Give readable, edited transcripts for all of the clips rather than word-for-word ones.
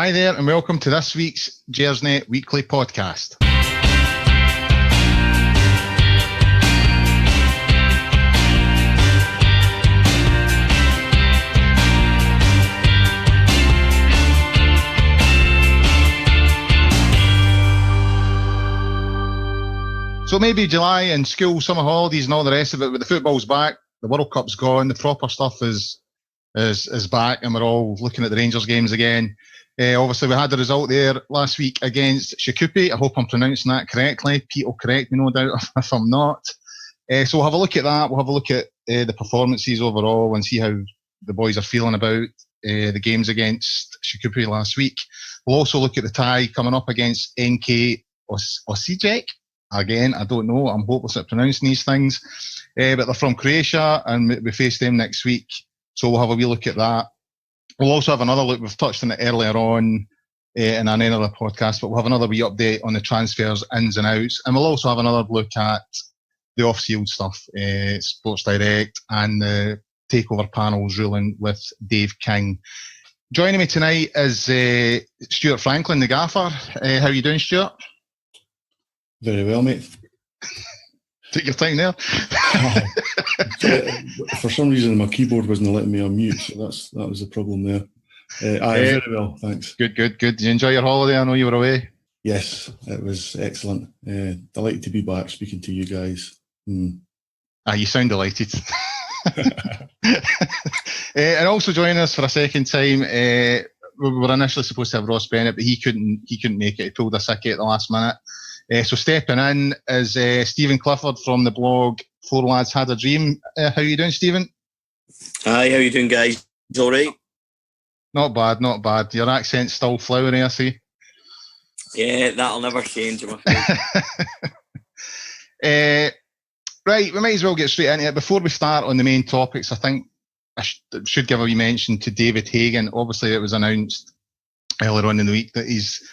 Hi there, and welcome to this week's Gersnet Weekly Podcast. So maybe July and school, summer holidays and all the rest of it, but the football's back, the World Cup's gone, the proper stuff is back, and we're all looking at the Rangers games again. Obviously, we had the result there last week against Chicopee. I hope I'm pronouncing that correctly. Pete will correct me, no doubt, if I'm not. So we'll have a look at that. We'll have a look at the performances overall and see how the boys are feeling about the games against Shkupi last week. We'll also look at the tie coming up against NK Osijek. Again, I don't know. I'm hopeless at pronouncing these things. But they're from Croatia, and we face them next week. So we'll have a wee look at that. We'll also have another look. We've touched on it earlier on in another podcast, but we'll have another wee update on the transfers, ins and outs. And we'll also have another look at the off-field stuff, Sports Direct, and the takeover panels ruling with Dave King. Joining me tonight is Stuart Franklin, the gaffer. How are you doing, Stuart? Very well, mate. Take your time there. For some reason, my keyboard wasn't letting me unmute, so that was the problem there. Very well, thanks. Good. Did you enjoy your holiday? I know you were away. Yes, it was excellent. Delighted to be back speaking to you guys. You sound delighted. And also joining us for a second time, we were initially supposed to have Ross Bennett, but he couldn't make it. He pulled a sickie at the last minute. So stepping in is Stephen Clifford from the blog Four Lads Had a Dream. How are you doing, Stephen? Hi, how are you doing, guys? All right? Not bad. Your accent's still flowery, I see. Yeah, that'll never change, I'm afraid. Right, we might as well get straight into it. Before we start on the main topics, I think I should give a wee mention to David Hagen. Obviously, it was announced earlier on in the week that he's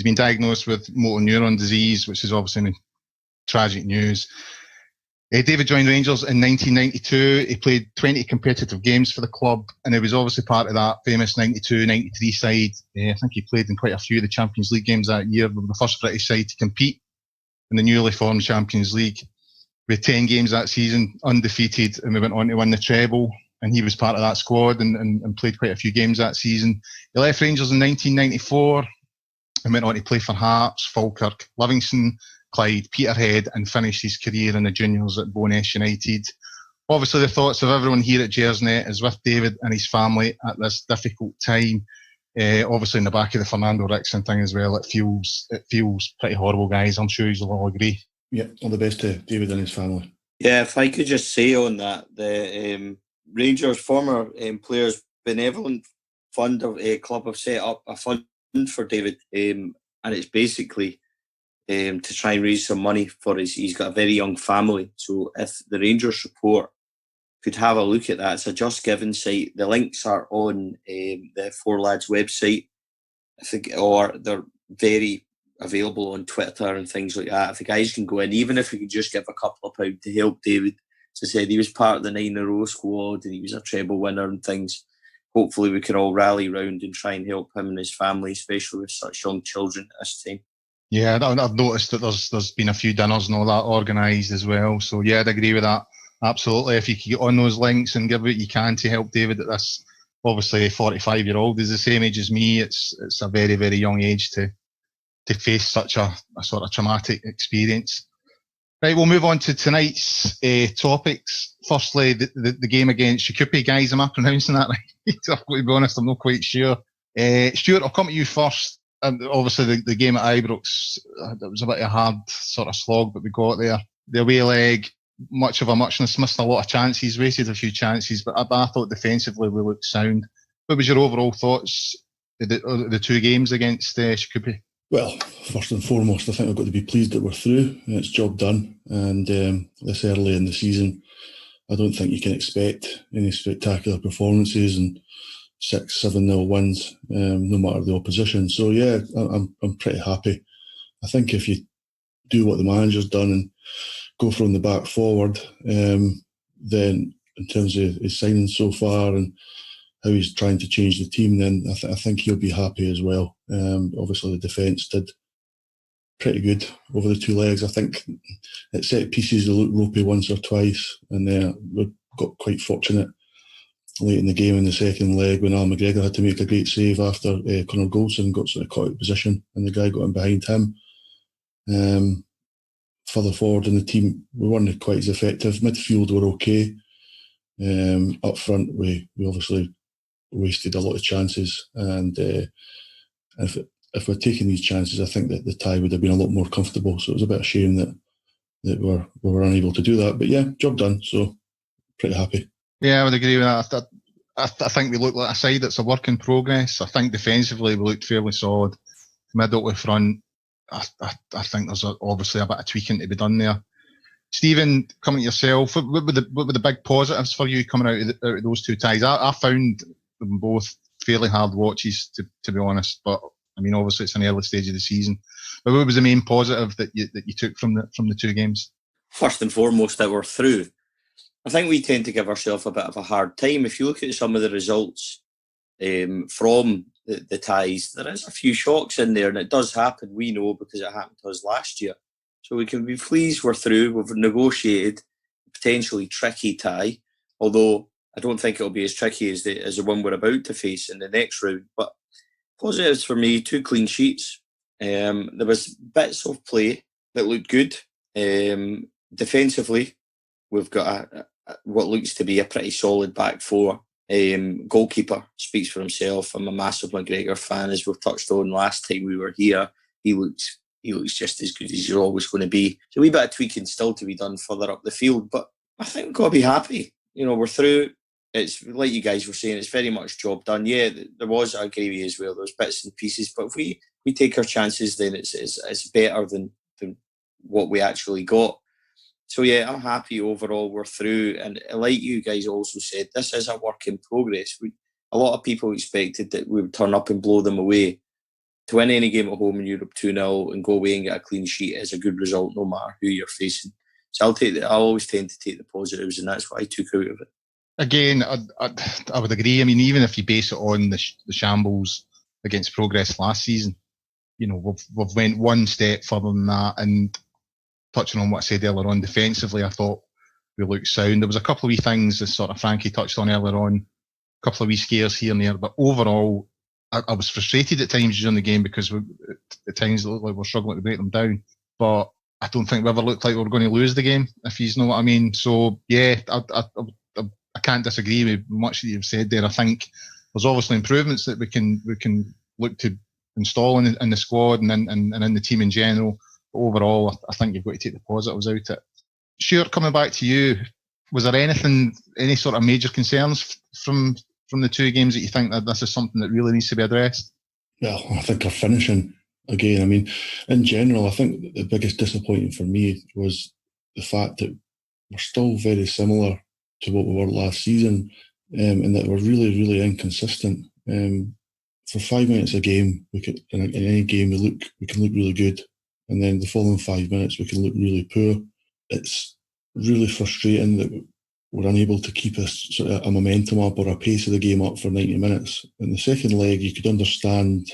been diagnosed with motor neuron disease, which is obviously tragic news. David joined Rangers in 1992. He played 20 competitive games for the club, and he was obviously part of that famous 92-93 side. I think he played in quite a few of the Champions League games that year. We were the first British side to compete in the newly formed Champions League. We had 10 games that season, undefeated, and we went on to win the treble. And he was part of that squad and played quite a few games that season. He left Rangers in 1994. And went on to play for Hearts, Falkirk, Livingston, Clyde, Peterhead, and finished his career in the juniors at Bo'ness United. Obviously, the thoughts of everyone here at Gersnet is with David and his family at this difficult time. Obviously, in the back of the Fernando Rickson thing as well, it feels pretty horrible, guys. I'm sure you'll all agree. Yeah, all the best to David and his family. Yeah, if I could just say on that, the Rangers former players Benevolent Fund club have set up a fund for David, and it's basically to try and raise some money for he's got a very young family. So if the Rangers support could have a look at that, it's a JustGiving site. The links are on the Four Lads website, I think, or they're very available on Twitter and things like that. If the guys can go in, even if we could just give a couple of pounds to help David. As I said, he was part of the 9-in-a-row squad and he was a treble winner and things. Hopefully we can all rally round and try and help him and his family, especially with such young children at this time. Yeah, I've noticed that there's been a few dinners and all that organised as well. So yeah, I'd agree with that. Absolutely. If you can get on those links and give what you can to help David at this, obviously 45-year-old is the same age as me. It's a very, very young age to face such a sort of traumatic experience. Right, we'll move on to tonight's topics. Firstly, the game against Chicopee. Guys, am I pronouncing that right? To be honest, I'm not quite sure. Stuart, I'll come to you first. Obviously, the game at Ibrox, it was a bit of a hard sort of slog, but we got there. The away leg, much of a muchness, missed a lot of chances, wasted a few chances, but I thought defensively we looked sound. What was your overall thoughts of the two games against Chicopee? Well, first and foremost, I think we've got to be pleased that we're through. It's job done. And this early in the season, I don't think you can expect any spectacular performances and 6-7-0 wins, no matter the opposition. So yeah, I'm pretty happy. I think if you do what the manager's done and go from the back forward, then in terms of his signings so far and how he's trying to change the team, then I think he'll be happy as well. Obviously, the defence did pretty good over the 2 legs. I think at set pieces they looked ropey once or twice, and we got quite fortunate late in the game in the second leg when Al McGregor had to make a great save after Connor Goldson got sort of caught out of position and the guy got in behind him. Further forward in the team, we weren't quite as effective. Midfield were okay. Up front, we obviously wasted a lot of chances, and if we're taking these chances, I think that the tie would have been a lot more comfortable. So it was a bit of a shame that we were unable to do that. But yeah, job done. So pretty happy. Yeah, I would agree with that. I think we look like a side that's a work in progress. I think defensively we looked fairly solid. Middle to front, I think there's obviously a bit of tweaking to be done there. Stephen, coming to yourself, what were the big positives for you coming out of those 2 ties? I found them both fairly hard watches, to be honest. But I mean, obviously it's an early stage of the season. But what was the main positive that you took from the 2 games? First and foremost, that we're through. I think we tend to give ourselves a bit of a hard time. If you look at some of the results from the ties, there is a few shocks in there, and it does happen. We know because it happened to us last year. So we can be pleased we're through. We've negotiated a potentially tricky tie, although I don't think it'll be as tricky as the one we're about to face in the next round. But positives for me, 2 clean sheets. There was bits of play that looked good. Defensively, we've got what looks to be a pretty solid back 4. Goalkeeper speaks for himself. I'm a massive McGregor fan, as we've touched on last time we were here. He looks just as good as you're always going to be. So a wee bit of tweaking still to be done further up the field, but I think we've got to be happy. We're through. It's like you guys were saying, it's very much job done. Yeah, there was, I agree with you as well, there's bits and pieces, but if we take our chances, then it's better than what we actually got. So yeah, I'm happy overall we're through. And like you guys also said, this is a work in progress. A lot of people expected that we would turn up and blow them away. To win any game at home in Europe 2-0 and go away and get a clean sheet is a good result no matter who you're facing. So I always tend to take the positives, and that's what I took out of it. Again, I would agree. I mean, even if you base it on the shambles against Progress last season, we've went one step further than that. And touching on what I said earlier on, defensively, I thought we looked sound. There was a couple of wee things that sort of Frankie touched on earlier on, a couple of wee scares here and there, but overall, I was frustrated at times during the game because at times it looked like we're struggling to break them down. But I don't think we ever looked like we were going to lose the game, if you know what I mean. So yeah, I can't disagree with much that you've said there. I think there's obviously improvements that we can look to install in the squad and in the team in general. But overall, I think you've got to take the positives out of it. Stuart, coming back to you, was there any sort of major concerns from the 2 games that you think that this is something that really needs to be addressed? Well, I think our finishing, again, I mean, in general, I think the biggest disappointment for me was the fact that we're still very similar to what we were last season, and that we're really, really inconsistent. For 5 minutes a game, in any game we can look really good, and then the following 5 minutes we can look really poor. It's really frustrating that we're unable to keep a momentum up or a pace of the game up for 90 minutes. In the second leg, you could understand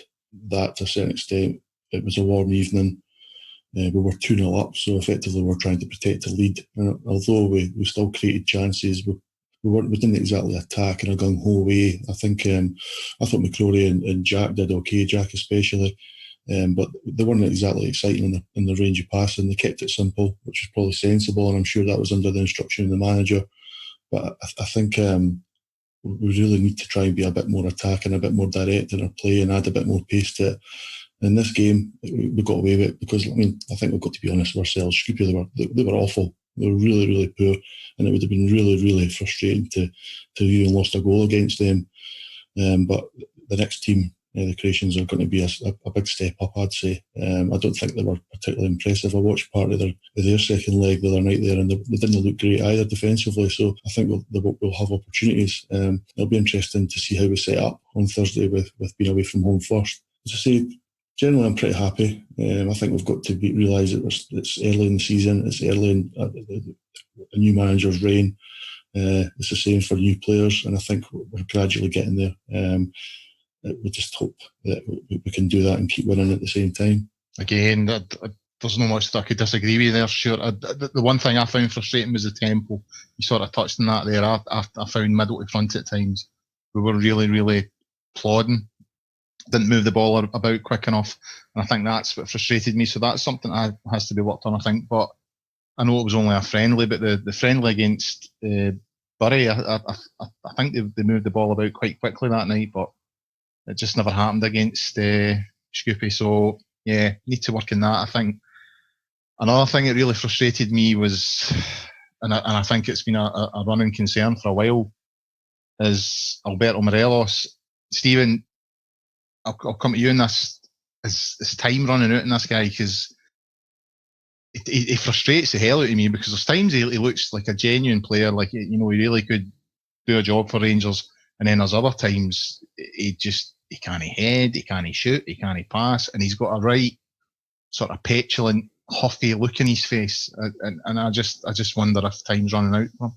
that to a certain extent. It was a warm evening. We were 2-0 up, so effectively we're trying to protect the lead. And although we still created chances, we didn't exactly attack in a gung-ho way. I thought McCrory and Jack did okay, Jack especially, but they weren't exactly exciting in the range of passing. They kept it simple, which was probably sensible, and I'm sure that was under the instruction of the manager. But I think we really need to try and be a bit more attacking, a bit more direct in our play, and add a bit more pace to it. In this game, we got away with it because, I mean, I think we've got to be honest with ourselves. Shkupi, they were awful. They were really, really poor, and it would have been really, really frustrating to have even lost a goal against them. But the next team, the Croatians, are going to be a big step up, I'd say. I don't think they were particularly impressive. I watched part of their second leg the other night there, and they didn't look great either defensively. So I think we'll have opportunities. It'll be interesting to see how we set up on Thursday with being away from home first. As I say, generally, I'm pretty happy. I think we've got to realise that it's early in the season. It's early in a new manager's reign. It's the same for new players, and I think we're gradually getting there. We just hope that we can do that and keep winning at the same time. Again, there's no much that I could disagree with there, sure. The one thing I found frustrating was the tempo. You sort of touched on that there. I found middle to front at times. We were really, really plodding. Didn't move the ball about quick enough. And I think that's what frustrated me. So that's something that has to be worked on, I think. But I know it was only a friendly, but the friendly against Bury, I think they moved the ball about quite quickly that night, but it just never happened against Shkupi. So, yeah, need to work on that, I think. Another thing that really frustrated me was, and I think it's been a running concern for a while, is Alberto Morelos. Stephen, I'll come to you in this. Is time running out in this guy? Because he frustrates the hell out of me, because there's times he looks like a genuine player, like, he really could do a job for Rangers, and then there's other times he can't head, he can't shoot, he can't pass, and he's got a right sort of petulant, huffy look in his face, and I just wonder if time's running out for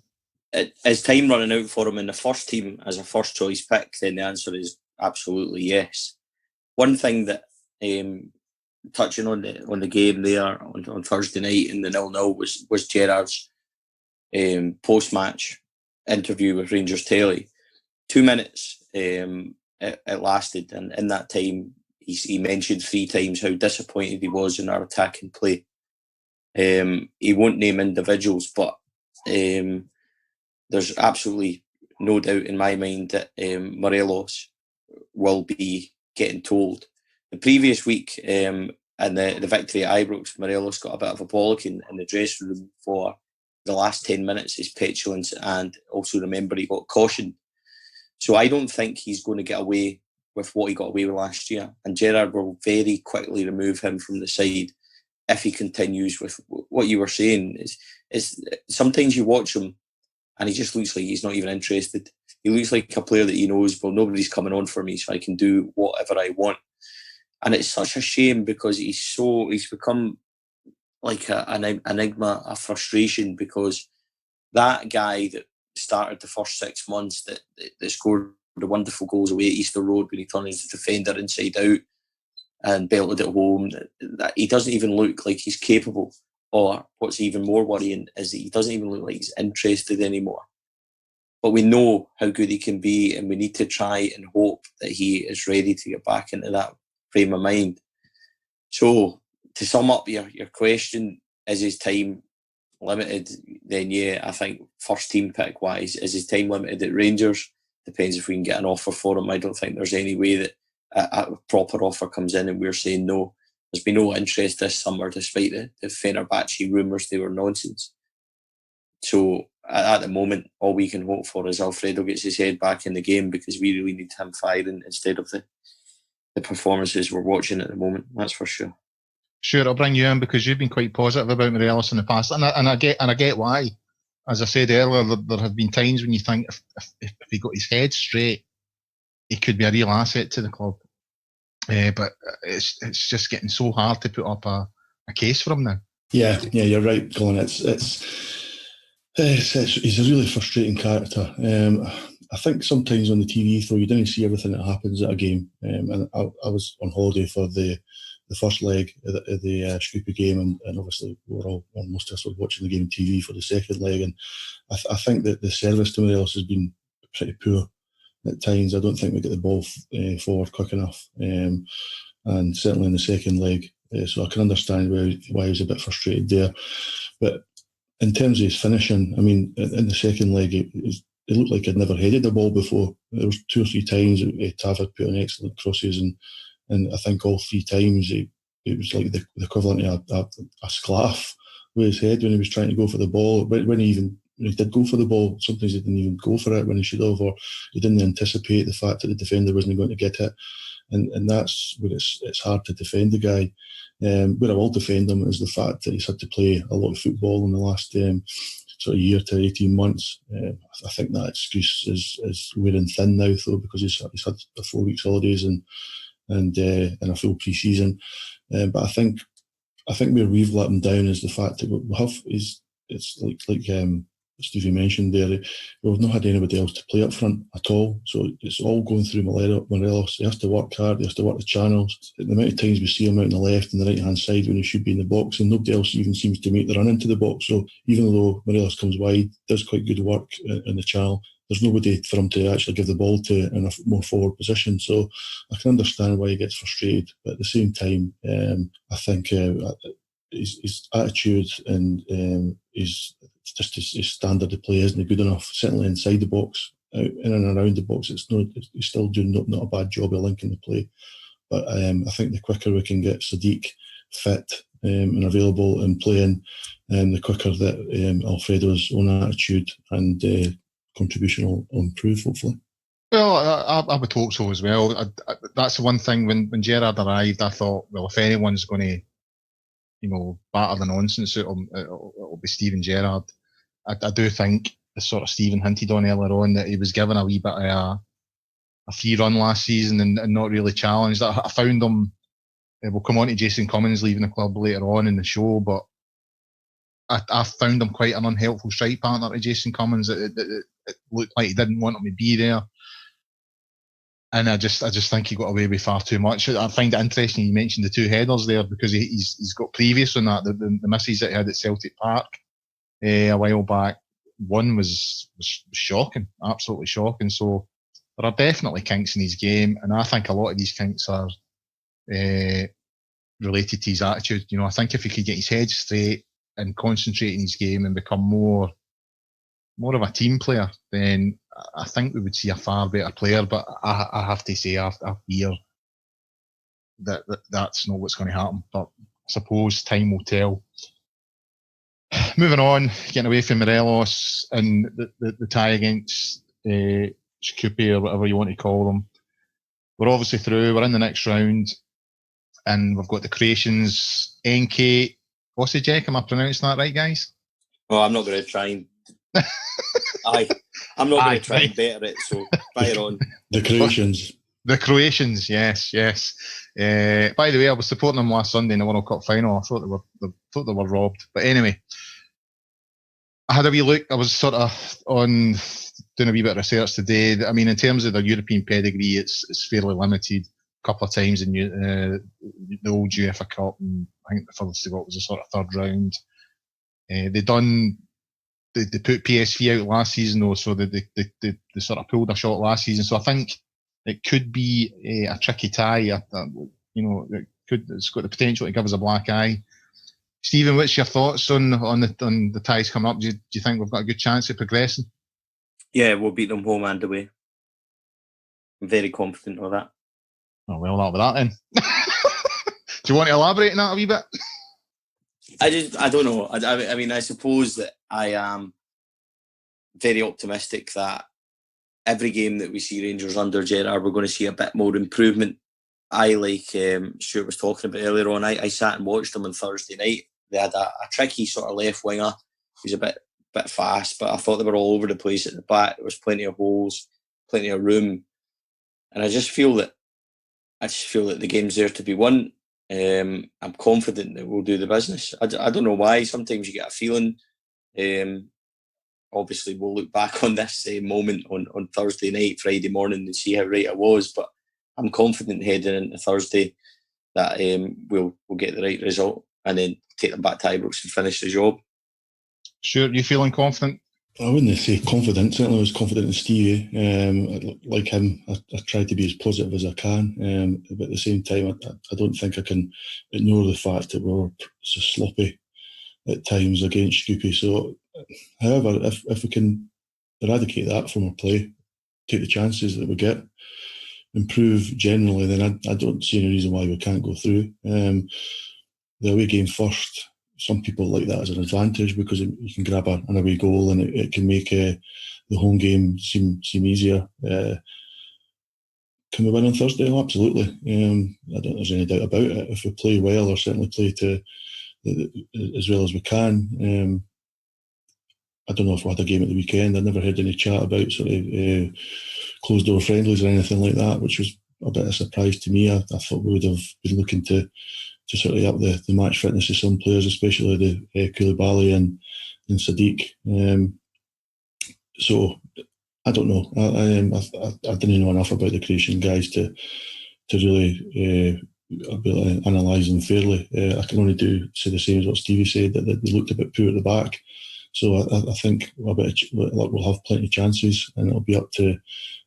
him. Is time running out for him in the first team as a first choice pick? Then the answer is absolutely yes. One thing that touching on the game there on Thursday night in the 0-0 was Gerrard's post match interview with Rangers Telly. 2 minutes it lasted, and in that time he mentioned 3 times how disappointed he was in our attacking play. He won't name individuals, but there's absolutely no doubt in my mind that Morelos will be getting told. The previous week, and the victory at Ibrox, Morelos got a bit of a bollocking in the dressing room for the last 10 minutes, his petulance, and also remember he got cautioned. So I don't think he's going to get away with what he got away with last year, and Gerrard will very quickly remove him from the side if he continues with what you were saying. Is sometimes you watch him and he just looks like he's not even interested. He looks like a player that he knows, well, nobody's coming on for me, so I can do whatever I want. And it's such a shame, because he's become like an enigma, a frustration, because that guy that started the first 6 months that scored the wonderful goals away at Easter Road when he turned into defender inside out and belted it home, that he doesn't even look like he's capable. Or what's even more worrying is that he doesn't even look like he's interested anymore. But we know how good he can be, and we need to try and hope that he is ready to get back into that frame of mind. So, to sum up your question, is his time limited? Then yeah, I think first team pick wise, is his time limited at Rangers? Depends if we can get an offer for him. I don't think there's any way that a proper offer comes in and we're saying no. There's been no interest this summer, despite the Fenerbahce rumours they were nonsense. So at the moment, all we can hope for is Alfredo gets his head back in the game, because we really need him firing instead of the performances we're watching at the moment. That's for sure. Sure, I'll bring you in, because you've been quite positive about Morelos in the past, and I get why. As I said earlier, there have been times when you think if he got his head straight, he could be a real asset to the club. But it's just getting so hard to put up a case for him now. Yeah, you're right, Colin. He's a really frustrating character. I think sometimes on the TV, though, you don't see everything that happens at a game. And I was on holiday for the first leg of the Shkupi game, and obviously most of us were watching the game on TV for the second leg. And I think that the service to Morelos has been pretty poor at times. I don't think we get the ball forward quick enough, and certainly in the second leg. So I can understand why he was a bit frustrated there. But in terms of his finishing, I mean, in the second leg, it looked like he'd never headed the ball before. There was 2 or 3 times Tav put on excellent crosses, and I think all 3 times it was like the equivalent of a sclaff with his head when he was trying to go for the ball. But when he did go for the ball, sometimes he didn't even go for it when he should have, or he didn't anticipate the fact that the defender wasn't going to get it. And that's where it's hard to defend the guy. Where I will defend him is the fact that he's had to play a lot of football in the last sort of year to 18 months. I think that excuse is wearing thin now, though, because he's had 4 weeks holidays and a full pre-season. But I think where we've let him down is the fact that we have it's like Stevie mentioned there, we've not had anybody else to play up front at all. So it's all going through Morelos. He has to work hard, he has to work the channels. The amount of times we see him out on the left and the right-hand side when he should be in the box, and nobody else even seems to make the run into the box. So even though Morelos comes wide, does quite good work in the channel, there's nobody for him to actually give the ball to in a more forward position. So I can understand why he gets frustrated. But at the same time, I think his attitude and his standard of play isn't good enough. Certainly inside the box, out in and around the box, he's still doing not a bad job of linking the play. But I think the quicker we can get Sadiq fit and available and playing, the quicker that Alfredo's own attitude and contribution will improve, hopefully. Well, I would hope so as well. That's the one thing, when Gerrard arrived, I thought, well, if anyone's going to, batter the nonsense out of him, it'll be Steven Gerrard. I do think, as sort of Stephen hinted on earlier on, that he was given a wee bit of a free run last season and not really challenged. I found him, we'll come on to Jason Cummins leaving the club later on in the show, but I found him quite an unhelpful strike partner to Jason Cummins. It looked like he didn't want him to be there. And I just think he got away with far too much. I find it interesting you mentioned the two headers there, because he's got previous on that. The misses that he had at Celtic Park a while back, one was shocking, absolutely shocking. So there are definitely kinks in his game, and I think a lot of these kinks are related to his attitude. I think if he could get his head straight and concentrate in his game and become more of a team player, then I think we would see a far better player. But I have to say, I fear that's not what's going to happen. But I suppose time will tell. Moving on, getting away from Morelos and the tie against Shkupi, or whatever you want to call them. We're obviously through. We're in the next round, and we've got the Croatians. NK Osijek, am I pronouncing that right, guys? Well, I'm not going to try and... I'm not going to try and better it, so fire on. The Croatians. The Croatians, yes. By the way, I was supporting them last Sunday in the World Cup final. I thought they were robbed. But anyway, I had a wee look. I was sort of doing a wee bit of research today. I mean, in terms of their European pedigree, it's fairly limited. A couple of times in the old UEFA Cup, and I think the furthest they got was a sort of third round. They put PSV out last season, though, so they sort of pulled a shot last season. So I think it could be a tricky tie. It's got the potential to give us a black eye. Stephen, what's your thoughts on the ties coming up? Do you think we've got a good chance of progressing? Yeah, we'll beat them home and away. I'm very confident of that. Oh, well, that'll be that then. Do you want to elaborate on that a wee bit? I don't know. I mean, I suppose that I am very optimistic that every game that we see Rangers under Gerrard, we're going to see a bit more improvement. Like Stuart was talking about earlier on, I sat and watched them on Thursday night. They had a tricky sort of left winger. He was a bit fast, but I thought they were all over the place at the back. There was plenty of holes, plenty of room, and I just feel that the game's there to be won. I'm confident that we'll do the business. I don't know why. Sometimes you get a feeling. Obviously, we'll look back on this moment on Thursday night, Friday morning, and see how right I was. But I'm confident heading into Thursday that we'll get the right result and then take them back to Ibrox and finish the job. Sure, you feeling confident? I wouldn't say confident. Certainly I was confident in Stevie. Like him, I tried to be as positive as I can. But at the same time, I don't think I can ignore the fact that we're so sloppy at times against Shkupi. So, however, if we can eradicate that from our play, take the chances that we get, improve generally, then I don't see any reason why we can't go through. The away game first, some people like that as an advantage because you can grab an away goal and it can make the home game seem easier. Can we win on Thursday? Oh, absolutely. I don't think there's any doubt about it. If we play well, or certainly play as well as we can. I don't know if we had a game at the weekend. I never heard any chat about sort of closed door friendlies or anything like that, which was a bit of a surprise to me. I thought we would have been looking to sort of up the match fitness of some players, especially the Koulibaly and Sadiq. So I don't know. I didn't know enough about the Croatian guys to really analyse them fairly. I can only say the same as what Stevie said, that they looked a bit poor at the back. So I think we'll have plenty of chances, and it'll be up to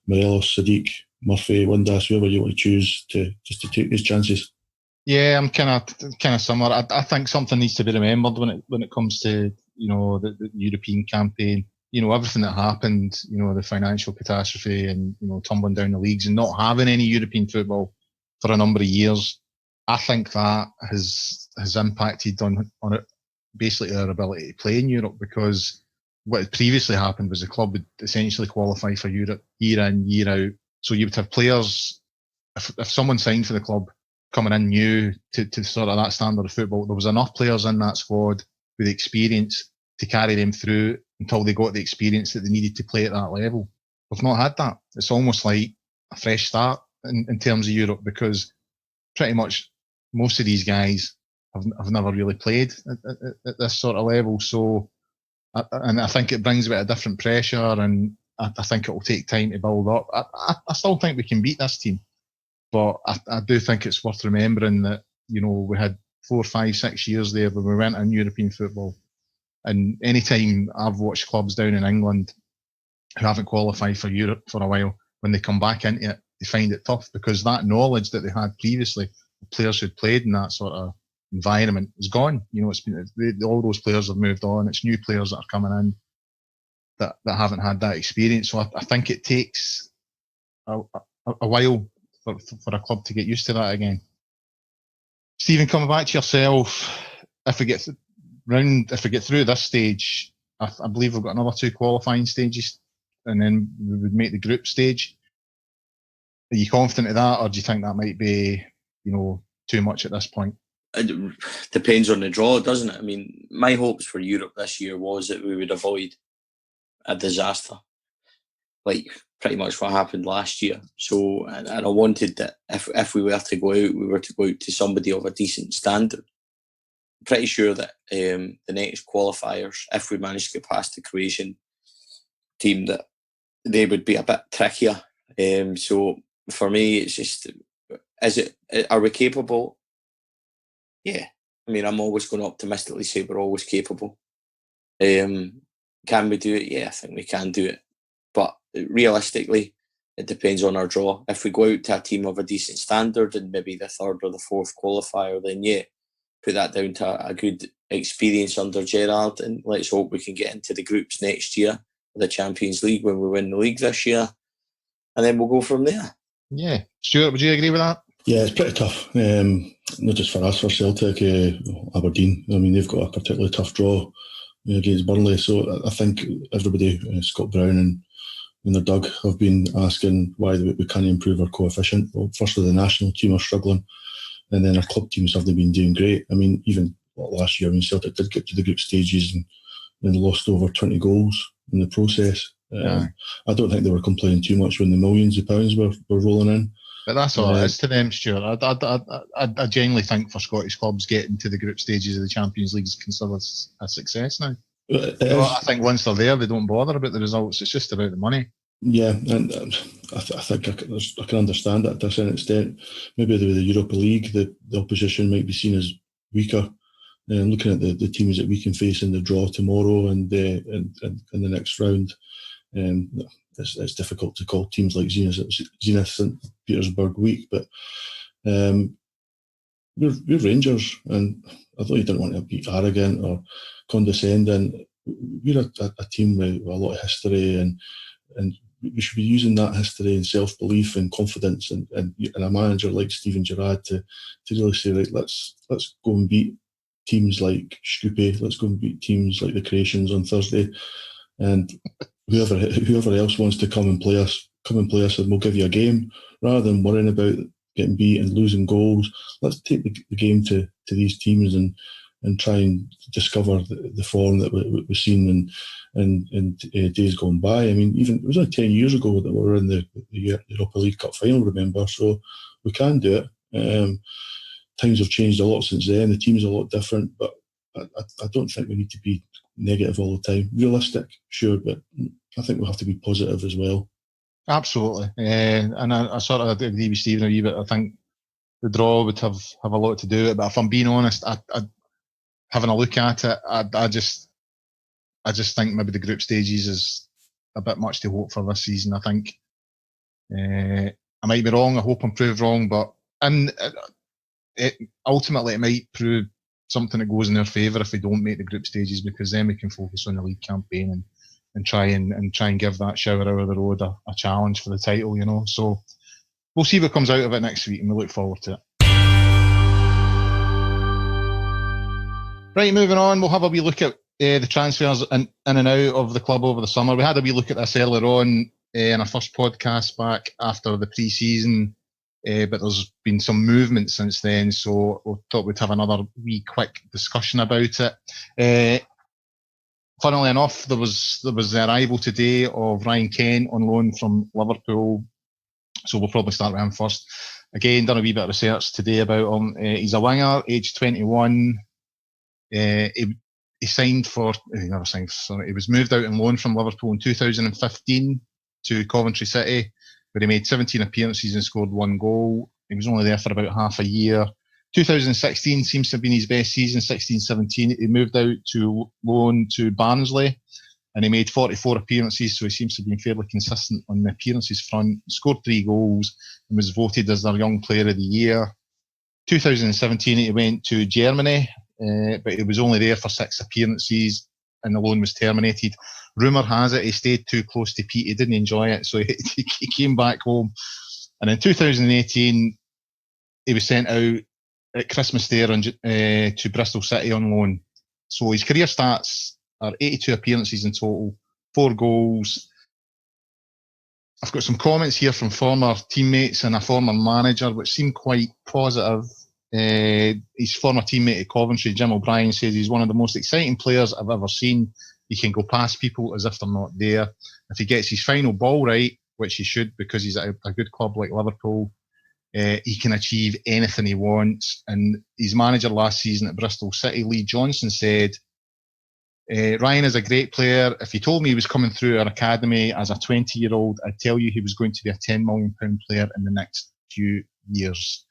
Morelos, Sadiq, Murphy, Windass, whoever you want to choose to take these chances. Yeah, I'm kind of similar. I think something needs to be remembered when it comes to the European campaign. Everything that happened, the financial catastrophe and tumbling down the leagues and not having any European football for a number of years. I think that has impacted on it, basically our ability to play in Europe, because what had previously happened was the club would essentially qualify for Europe year in, year out. So you would have players, if someone signed for the club coming in new to sort of that standard of football, there was enough players in that squad with experience to carry them through until they got the experience that they needed to play at that level. We've not had that. It's almost like a fresh start in terms of Europe, because pretty much most of these guys have never really played at this sort of level. So, and I think it brings a bit of different pressure, and I think it will take time to build up. I still think we can beat this team, but I do think it's worth remembering that we had 4, 5, 6 years there when we went in European football. And any time I've watched clubs down in England who haven't qualified for Europe for a while, when they come back into it, they find it tough, because that knowledge that they had previously, the players who'd played in that sort of environment, is gone. All those players have moved on. It's new players that are coming in that haven't had that experience. So I think it takes a while for a club to get used to that again. Stephen, coming back to yourself, if we get through this stage, I believe we've got another 2 qualifying stages, and then we would make the group stage. Are you confident of that, or do you think that might be, too much at this point? It depends on the draw, doesn't it? I mean, my hopes for Europe this year was that we would avoid a disaster, like pretty much what happened last year. So, and I wanted that if we were to go out, we were to go out to somebody of a decent standard. I'm pretty sure that the next qualifiers, if we manage to get past the Croatian team, that they would be a bit trickier. So for me, it's just, are we capable? Yeah. I mean, I'm always going to optimistically say we're always capable. Can we do it? Yeah, I think we can do it. But realistically, it depends on our draw. If we go out to a team of a decent standard and maybe the 3rd or the 4th qualifier, then yeah, put that down to a good experience under Gerrard, and let's hope we can get into the groups next year of the Champions League when we win the league this year, and then we'll go from there. Yeah. Stuart, would you agree with that? Yeah, it's pretty tough. Not just for us, for Celtic, Aberdeen. I mean, they've got a particularly tough draw against Burnley. So I think everybody, Scott Brown and their Doug, have been asking why we can't improve our coefficient. Well, firstly, the national team are struggling, and then our club teams haven't been doing great. I mean, even last year, Celtic did get to the group stages and lost over 20 goals in the process. I don't think they were complaining too much when the millions of pounds were rolling in. But that's all it is to them, Stuart. I genuinely think for Scottish clubs, getting to the group stages of the Champions League is considered a success now. I think once they're there, they don't bother about the results. It's just about the money. Yeah, and I think I can understand that to a certain extent. Maybe with the Europa League, the opposition might be seen as weaker. Looking at the teams that we can face in the draw tomorrow and in the next round, it's difficult to call teams like Zenit St. Petersburg weak, but we're Rangers, and although you don't want to be arrogant or condescending, we're a team with a lot of history, and we should be using that history and self-belief and confidence and a manager like Steven Gerrard to really say, right, let's go and beat teams like Shkupi, let's go and beat teams like the Croatians on Thursday, and whoever else wants to come and play us, and we'll give you a game, rather than worrying about getting beat and losing goals. Let's take the game to these teams and try and discover the form that we've seen in days gone by. I mean, even it was only 10 years ago that we were in the Europa League Cup final, remember? So we can do it. Times have changed a lot since then. The team's a lot different, but I don't think we need to be negative all the time. Realistic, sure, but I think we'll have to be positive as well. Absolutely. And I sort of agree with Stephen a wee bit. I think the draw would have a lot to do with it. But if I'm being honest, I having a look at it, I just think maybe the group stages is a bit much to hope for this season. I think I might be wrong. I hope I'm proved wrong, but ultimately it might prove something that goes in their favour if we don't make the group stages, because then we can focus on the league campaign and try and give that shower out of the road a challenge for the title, you know. So we'll see what comes out of it next week, and we look forward to it. Right, moving on, we'll have a wee look at the transfers in and out of the club over the summer. We had a wee look at this earlier on in our first podcast back after the pre-season, but there's been some movement since then, so we thought we'd have another wee quick discussion about it. Funnily enough, there was the arrival today of Ryan Kent on loan from Liverpool, so we'll probably start with him first. Again, done a wee bit of research today about him. He's a winger, age 21. He signed for, he never signed, sorry, he was moved out on loan from Liverpool in 2015 to Coventry City, where he made 17 appearances and scored 1 goal. He was only there for about half a year. 2016 seems to have been his best season. 16-17, he moved out to loan to Barnsley, and he made 44 appearances, so he seems to have been fairly consistent on the appearances front. Scored 3 goals and was voted as their Young Player of the Year. 2017, he went to Germany, but he was only there for 6 appearances, and the loan was terminated. Rumour has it he stayed too close to Pete. He didn't enjoy it, so he came back home. And in 2018, he was sent out at Christmas Day to Bristol City on loan. So his career stats are 82 appearances in total, 4 goals. I've got some comments here from former teammates and a former manager, which seem quite positive. His former teammate at Coventry, Jim O'Brien, says he's one of the most exciting players I've ever seen. He can go past people as if they're not there. If he gets his final ball right, which he should because he's at a good club like Liverpool, he can achieve anything he wants. And his manager last season at Bristol City, Lee Johnson, said, Ryan is a great player. If he told me he was coming through our academy as a 20-year-old, I'd tell you he was going to be a £10 million player in the next few years.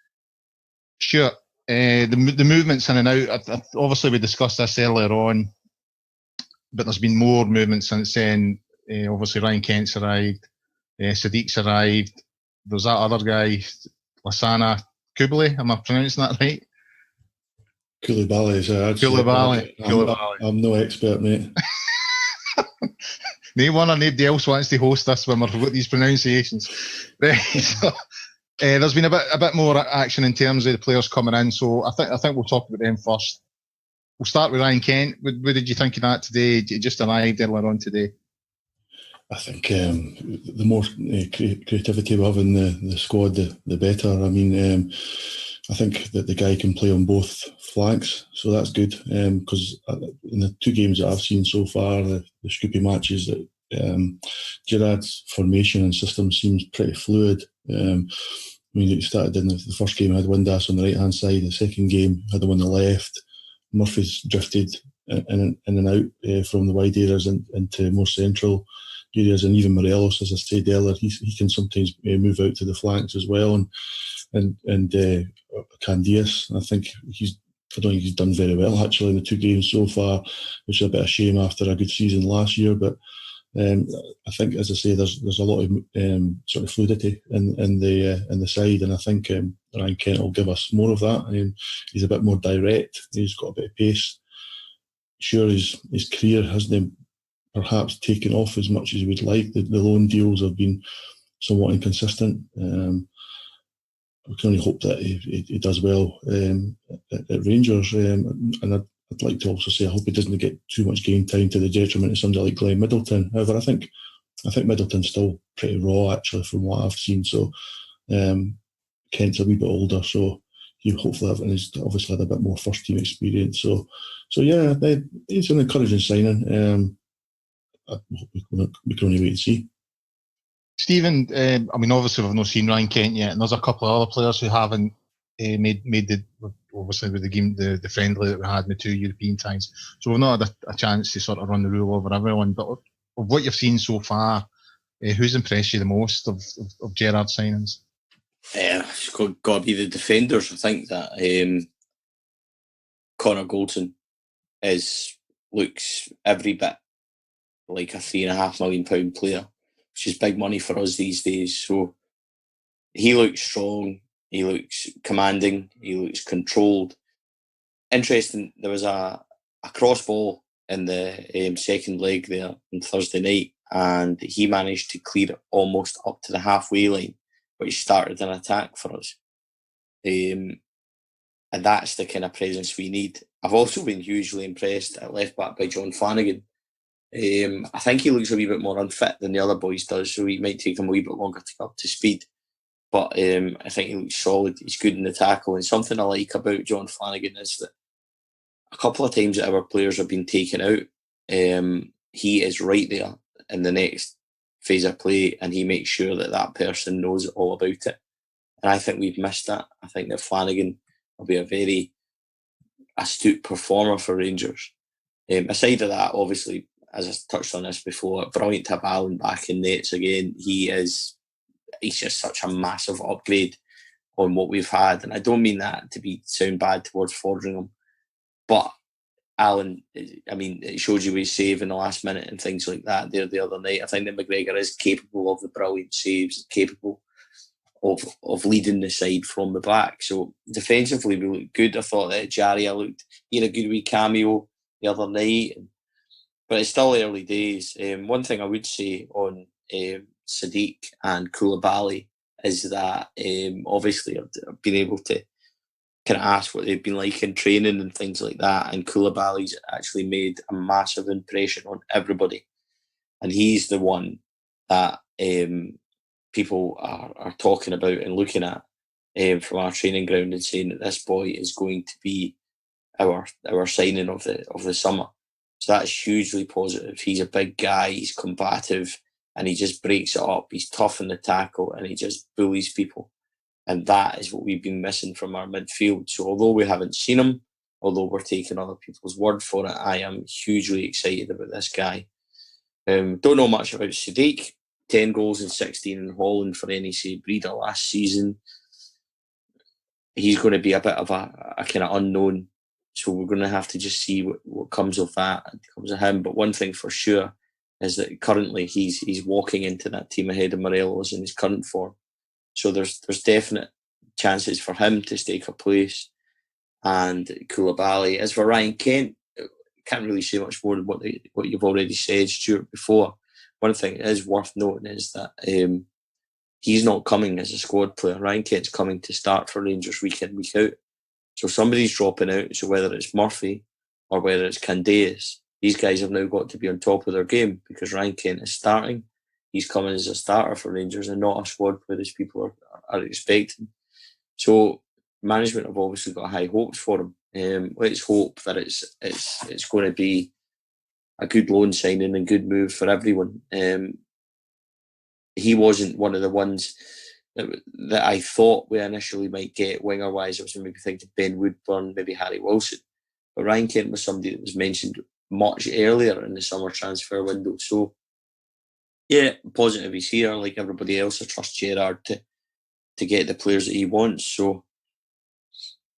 Sure, the movements in and out, obviously we discussed this earlier on, but there's been more movement since then. Obviously Ryan Kent's arrived, Sadiq's arrived, there's that other guy, Lassana Kubali, am I pronouncing that right? Koulibaly. I'm no expert, mate. No one or nobody else wants to host this when we've got these pronunciations. Right, so, there's been a bit more action in terms of the players coming in, so I think we'll talk about them first. We'll start with Ryan Kent. What did you think of that today? He just arrived earlier on today. I think the more creativity we have in the squad, the better. I mean, I think that the guy can play on both flanks, so that's good. Because in the 2 games that I've seen so far, the Shkupi matches, that Gerard's formation and system seems pretty fluid. I mean, it started in the first game, had Windass on the right-hand side. The second game, had him on the left. Murphy's drifted in and out from the wide areas into more central areas, and even Morelos, as I said earlier, he can sometimes move out to the flanks as well. And Candias, I think I don't think he's done very well actually in the 2 games so far, which is a bit of a shame after a good season last year. But I think, as I say, there's a lot of sort of fluidity in the side, and I think Ryan Kent will give us more of that. He's a bit more direct. He's got a bit of pace. Sure, his career hasn't perhaps taken off as much as we'd like. The loan deals have been somewhat inconsistent. We can only hope that he does well at Rangers. And I'd like to also say I hope he doesn't get too much game time to the detriment of somebody like Glenn Middleton. However, I think Middleton's still pretty raw actually from what I've seen. So Kent's a wee bit older, so he hopefully he's obviously had a bit more first team experience. So yeah, it's an encouraging signing. We can only wait and see. Stephen, I mean, obviously we've not seen Ryan Kent yet, and there's a couple of other players who haven't made the obviously with the game, the friendly that we had in the 2 European ties. So we've not had a chance to sort of run the rule over everyone. But of what you've seen so far, who's impressed you the most of Gerrard's signings? It's got to be the defenders. I think that Connor Goldson looks every bit like a £3.5 million player, which is big money for us these days. So he looks strong, he looks commanding, he looks controlled. Interesting, there was a cross ball in the second leg there on Thursday night, and he managed to clear it almost up to the halfway line, but he started an attack for us. And that's the kind of presence we need. I've also been hugely impressed at left back by John Flanagan. I think he looks a wee bit more unfit than the other boys does, so it might take him a wee bit longer to get up to speed. But I think he looks solid. He's good in the tackle. And something I like about John Flanagan is that a couple of times that our players have been taken out, he is right there in the next phase of play, and he makes sure that that person knows all about it. And I think we've missed that. I think that Flanagan will be a very astute performer for Rangers. Aside of that, obviously, as I touched on this before, brilliant to have Alan back in nets again. He's just such a massive upgrade on what we've had. And I don't mean that to sound bad towards Fordringham, but Alan, I mean, it shows you his save in the last minute and things like that there the other night. I think that McGregor is capable of the brilliant saves, capable of leading the side from the back. So defensively we look good. I thought that he had a good wee cameo the other night, but it's still early days. One thing I would say on Sadiq and Koulibaly is that obviously I've been able to kind of ask what they've been like in training and things like that, and Koulibaly's actually made a massive impression on everybody, and he's the one that people are talking about and looking at from our training ground and saying that this boy is going to be our signing of the summer. So that's hugely positive. He's a big guy, he's combative, and he just breaks it up. He's tough in the tackle and he just bullies people. And that is what we've been missing from our midfield. So although we haven't seen him, although we're taking other people's word for it, I am hugely excited about this guy. Don't know much about Sadiq. 10 goals and 16 in Holland for NEC Breeder last season. He's going to be a bit of a kind of unknown. So we're going to have to just see what comes of that and comes of him. But one thing for sure is that currently he's walking into that team ahead of Morelos in his current form. So there's definite chances for him to stake a place. And Koulibaly. As for Ryan Kent, can't really say much more than what you've already said, Stuart, before. One thing that is worth noting is that he's not coming as a squad player. Ryan Kent's coming to start for Rangers week in, week out. So somebody's dropping out. So whether it's Murphy or whether it's Candeas, these guys have now got to be on top of their game because Ryan Kent is starting. He's coming as a starter for Rangers and not a squad player as people are expecting. So management have obviously got high hopes for him. Let's hope that it's going to be a good loan signing and good move for everyone. He wasn't one of the ones that I thought we initially might get winger-wise. I was maybe thinking Ben Woodburn, maybe Harry Wilson. But Ryan Kent was somebody that was mentioned much earlier in the summer transfer window. So, yeah, positive he's here. Like everybody else, I trust Gerrard to get the players that he wants. So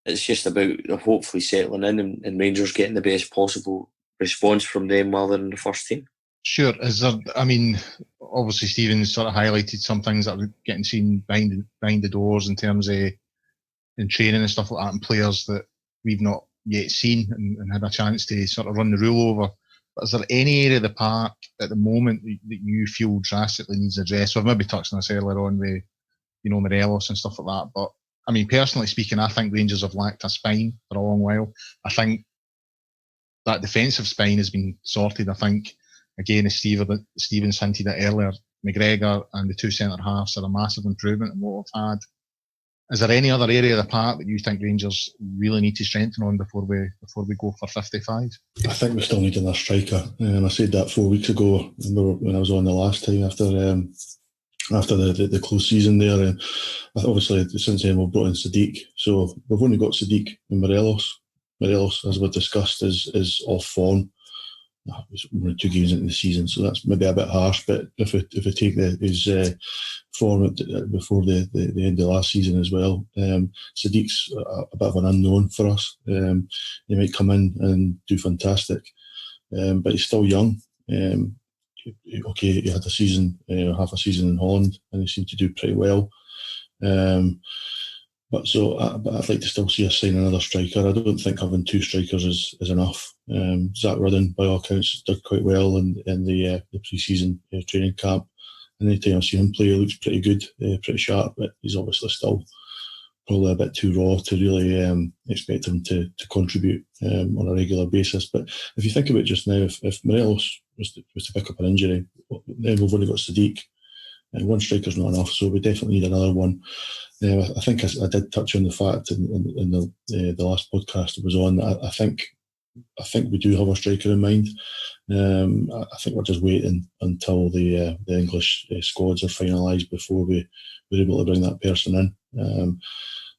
it's just about hopefully settling in and Rangers getting the best possible response from them while they're in the first team. Sure. Is there? I mean, obviously Stephen sort of highlighted some things that we're getting seen behind the doors in terms of in training and stuff like that, and players that we've not yet seen and had a chance to sort of run the rule over. But is there any area of the park at the moment that you feel drastically needs addressed? So I've maybe touched on this earlier on with, Morelos and stuff like that. But I mean, personally speaking, I think Rangers have lacked a spine for a long while. I think that defensive spine has been sorted. I think, again, as Stevens hinted at earlier, McGregor and the two centre-halves are a massive improvement in what we've had. Is there any other area of the park that you think Rangers really need to strengthen on before we go for 55? I think we still need another striker. I said that 4 weeks ago when I was on the last time after after the close season there. And obviously, since then, we've brought in Sadiq. So we've only got Sadiq and Morelos. Morelos, as we've discussed, is off form. We're 2 games into the season, so that's maybe a bit harsh. But if we take his form before the end of last season as well, Sadiq's a bit of an unknown for us. He might come in and do fantastic, but he's still young. Okay, he had a season, half a season in Holland, and he seemed to do pretty well. But I'd like to still see us sign another striker. I don't think having 2 strikers is enough. Zach Rudden, by all accounts, did quite well in the pre-season training camp. And anytime I see him play, he looks pretty good, pretty sharp, but he's obviously still probably a bit too raw to really expect him to contribute on a regular basis. But if you think about it just now, if Morelos was to pick up an injury, then we've only got Sadiq, and 1 striker's not enough, so we definitely need another one. I think I did touch on the fact in the last podcast I was on. I think we do have a striker in mind. I think we're just waiting until the English squads are finalised before we're able to bring that person in.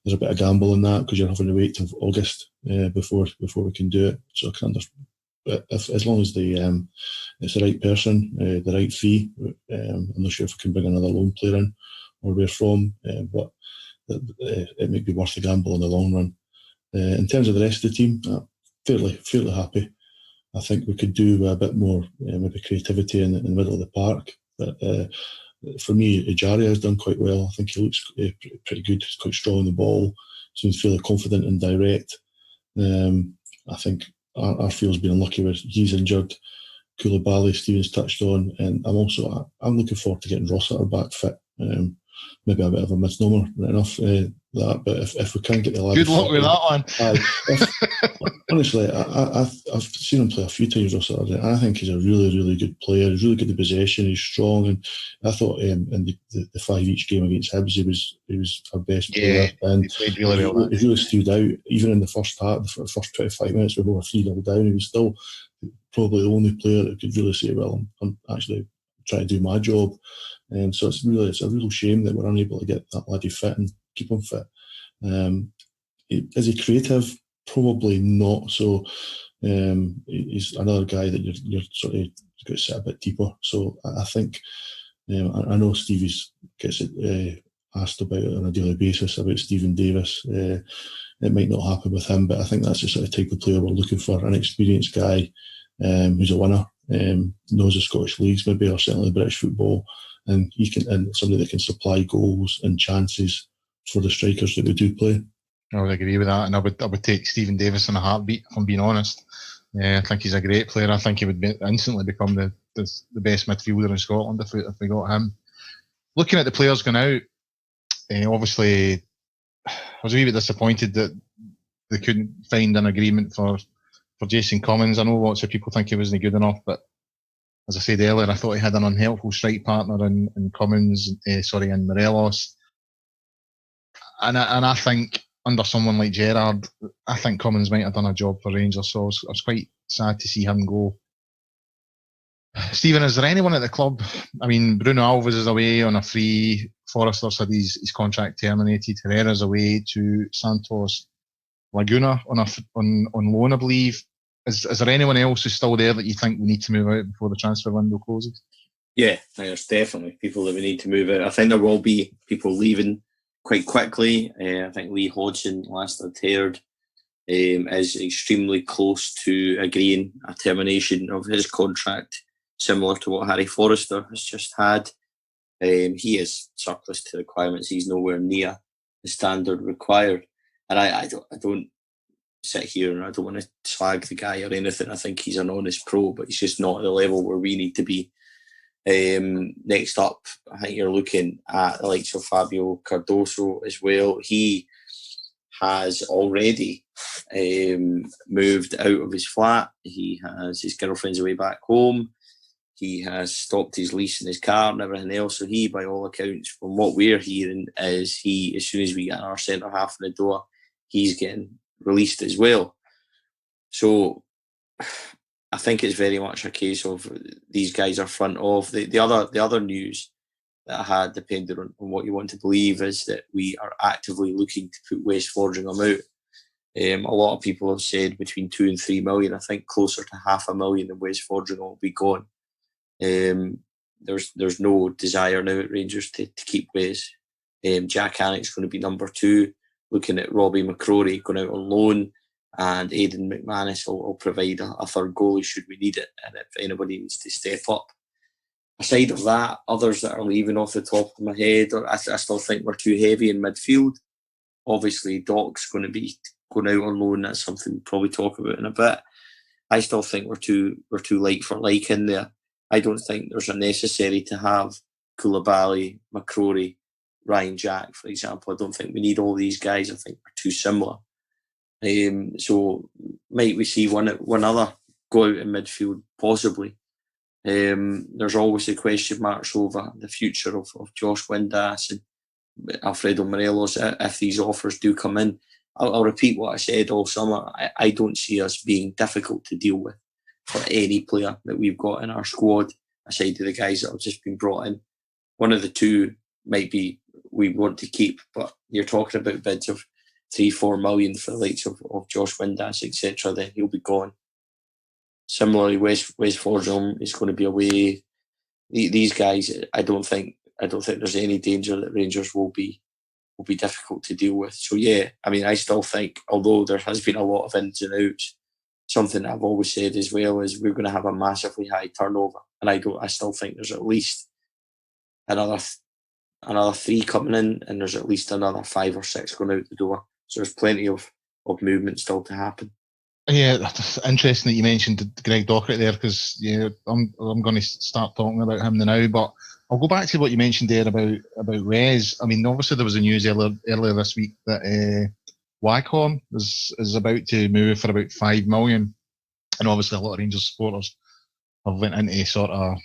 There's a bit of gamble in that because you're having to wait till August before we can do it. So I can understand. But as long as it's the right person, the right fee, I'm not sure if we can bring another loan player in or where from, but it might be worth the gamble in the long run. In terms of the rest of the team, fairly happy. I think we could do a bit more, maybe creativity in the middle of the park. But for me, Ejaria has done quite well. I think he looks pretty good. He's quite strong on the ball. Seems fairly confident and direct. I think Arfield's been unlucky where he's injured. Koulibaly, Stevens touched on, and I'm looking forward to getting Rossiter back fit. Maybe a bit of a misnomer, right enough, that. But if we can get the lad, good luck with that one. Honestly, I've seen him play a few times, Rossiter, and I think he's a really, really good player. He's really good at possession. He's strong, and I thought in the 5 each game against Hibs, he was our best player, and he played really well. He really stood out. Even in the first half, the first 25 minutes, we were 3-0 down. He was still probably the only player that could really say, "Well, I'm actually trying to do my job." And so it's a real shame that we're unable to get that laddie fit and keep him fit. Is he creative? Probably not. So he's another guy that you're sort of got to sit a bit deeper. So I think I know Stevie's gets asked about it on a daily basis about Stephen Davis. It might not happen with him, but I think that's the sort of type of player we're looking for, an experienced guy who's a winner, knows the Scottish leagues maybe, or certainly British football, and somebody that can supply goals and chances for the strikers that we do play. I would agree with that, and I would take Stephen Davis in a heartbeat, if I'm being honest. I think he's a great player. I think he would instantly become the best midfielder in Scotland if we got him. Looking at the players going out, obviously I was a wee bit disappointed that they couldn't find an agreement for Jason Cummins. I know lots of people think he wasn't good enough, but as I said earlier, I thought he had an unhelpful strike partner in Cummins, in Morelos. And I think under someone like Gerrard, I think Cummins might have done a job for Rangers, so I was quite sad to see him go. Stephen, is there anyone at the club? I mean, Bruno Alves is away on a free. Forrester's had his contract terminated. Herrera's away to Santos Laguna on loan, I believe. Is there anyone else who's still there that you think we need to move out before the transfer window closes? Yeah, there's definitely people that we need to move out. I think there will be people leaving quite quickly. I think Lee Hodgson, last I'd heard, is extremely close to agreeing a termination of his contract, similar to what Harry Forrester has just had. He is surplus to requirements. He's nowhere near the standard required. And I don't sit here and I don't want to slag the guy or anything. I think he's an honest pro, but he's just not at the level where we need to be. Next up, I think you're looking at the likes of Fabio Cardoso as well. He has already moved out of his flat. He has his girlfriend's away back home. He has stopped his lease in his car and everything else. So he, by all accounts, from what we're hearing, is as soon as we get our centre half in the door, he's getting released as well. So I think it's very much a case of these guys are front of. The other news that I had, depending on what you want to believe, is that we are actively looking to put West Fordringham out. A lot of people have said between 2 and 3 million. I think closer to 500,000 of West Fordringham will be gone. There's no desire now at Rangers to keep Wes. Jack Hannock's going to be number 2. Looking at Robbie McCrory going out on loan, and Aidan McManus will provide a third goalie should we need it, and if anybody needs to step up. Aside of that, others that are leaving off the top of my head, I still think we're too heavy in midfield. Obviously, Doc's going to be going out on loan. That's something we'll probably talk about in a bit. I still think we're too light for like in there. I don't think there's a necessary to have Koulibaly, McCrory, Ryan Jack, for example. I don't think we need all these guys. I think we're too similar. So might we see one other go out in midfield? Possibly. There's always the question marks over the future of Josh Windass and Alfredo Morelos if these offers do come in. I'll repeat what I said all summer. I don't see us being difficult to deal with for any player that we've got in our squad, aside to the guys that have just been brought in. One of the two might be we want to keep, but you're talking about bids of 3-4 million for the likes of Josh Windass, etc. Then he'll be gone. Similarly, West Fordringham is going to be away. These guys, I don't think there's any danger that Rangers will be difficult to deal with. So yeah, I mean, I still think, although there has been a lot of ins and outs, something I've always said as well is we're going to have a massively high turnover, and I still think there's at least another 3 coming in, and there's at least another 5 or 6 going out the door. So there's plenty of movement still to happen. Yeah, it's interesting that you mentioned Greg Docherty there, because I'm going to start talking about him now. But I'll go back to what you mentioned there about Wes. I mean, obviously there was a news earlier this week that Wycombe is about to move for about 5 million, and obviously a lot of Rangers supporters have went into sort of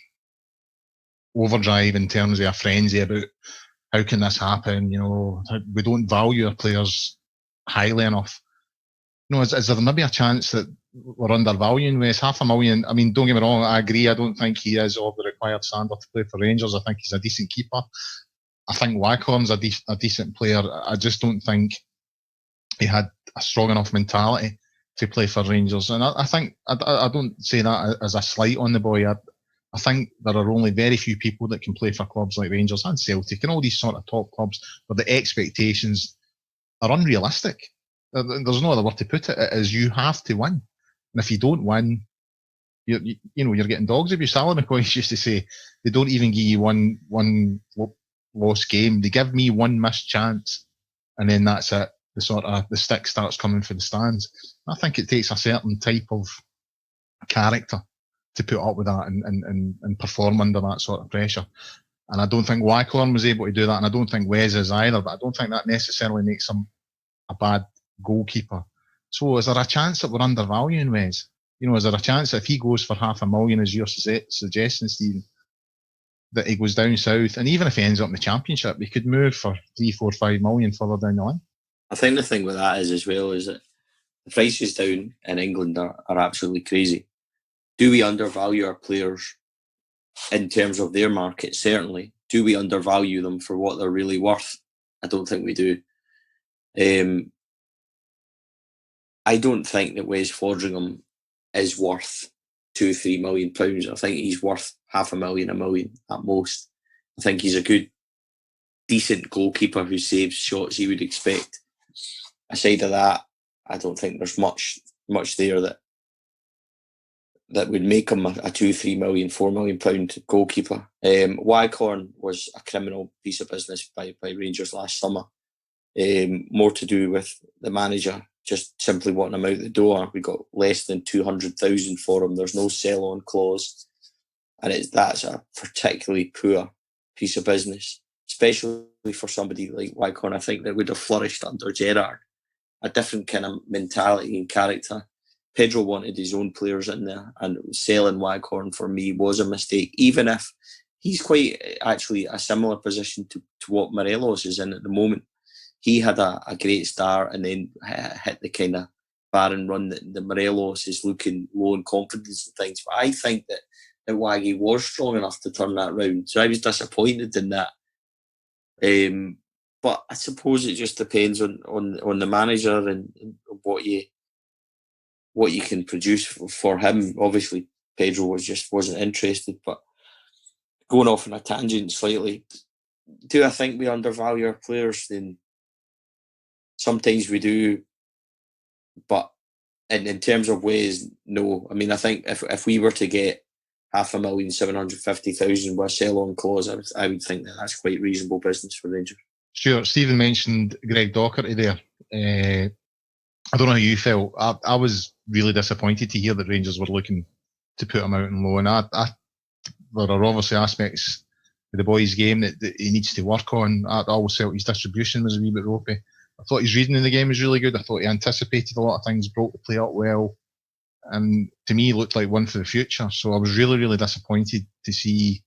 overdrive in terms of a frenzy about how can this happen. We don't value our players highly enough. Is there maybe a chance that we're undervaluing Wes? 500,000. I mean, don't get me wrong, I agree. I don't think he is of the required standard to play for Rangers. I think he's a decent keeper. I think Wycombe's a decent player. I just don't think he had a strong enough mentality to play for Rangers. And I think, I don't say that as a slight on the boy. I think there are only very few people that can play for clubs like Rangers and Celtic and all these sort of top clubs where the expectations are unrealistic. There's no other word to put it. It is you have to win. And if you don't win, you're getting dogs abuse. Sally McCoy used to say, they don't even give you one lost game. They give me one missed chance, and then that's it. The stick starts coming for the stands. I think it takes a certain type of character to put up with that and perform under that sort of pressure. And I don't think Wycombe was able to do that, and I don't think Wes is either, but I don't think that necessarily makes him a bad goalkeeper. So is there a chance that we're undervaluing Wes? Is there a chance that if he goes for 500,000, as you're suggesting, Stephen, that he goes down south, and even if he ends up in the Championship, he could move for 3, 4, 5 million further down the line? I think the thing with that is as well is that the prices down in England are absolutely crazy. Do we undervalue our players in terms of their market? Certainly. Do we undervalue them for what they're really worth? I don't think we do. I don't think that Wes Fordringham is worth £2-3 million. I think he's worth 500,000, £1 million at most. I think he's a good, decent goalkeeper who saves shots you would expect. Aside of that, I don't think there's much there that would make him a £2-3 million, £4 million goalkeeper. Wycombe was a criminal piece of business by Rangers last summer. More to do with the manager just simply wanting him out the door. We got less than 200,000 for him. There's no sell-on clause, and that's a particularly poor piece of business, especially for somebody like Wycombe. I think that would have flourished under Gerrard. A different kind of mentality and character. Pedro wanted his own players in there, and selling Wycombe for me was a mistake, even if he's quite actually a similar position to what Morelos is in at the moment. He had a great start and then hit the kind of barren run that the Morelos is looking low in confidence and things. But I think that Waggy was strong enough to turn that round. So I was disappointed in that. But I suppose it just depends on the manager and what you can produce for him. Obviously, Pedro wasn't interested. But going off on a tangent slightly, do I think we undervalue our players? Then sometimes we do, but in terms of ways, no. I mean, I think if we were to get 5,750,000 with a sell-on clause, I would think that's quite reasonable business for Rangers. Sure. Stephen mentioned Greg Docherty there. I don't know how you felt. I was really disappointed to hear that Rangers were looking to put him out on loan. There are obviously aspects of the boy's game that he needs to work on. I always felt his distribution was a wee bit ropey. I thought his reading in the game was really good. I thought he anticipated a lot of things, broke the play up well, and to me, he looked like one for the future. So I was really, really disappointed to see,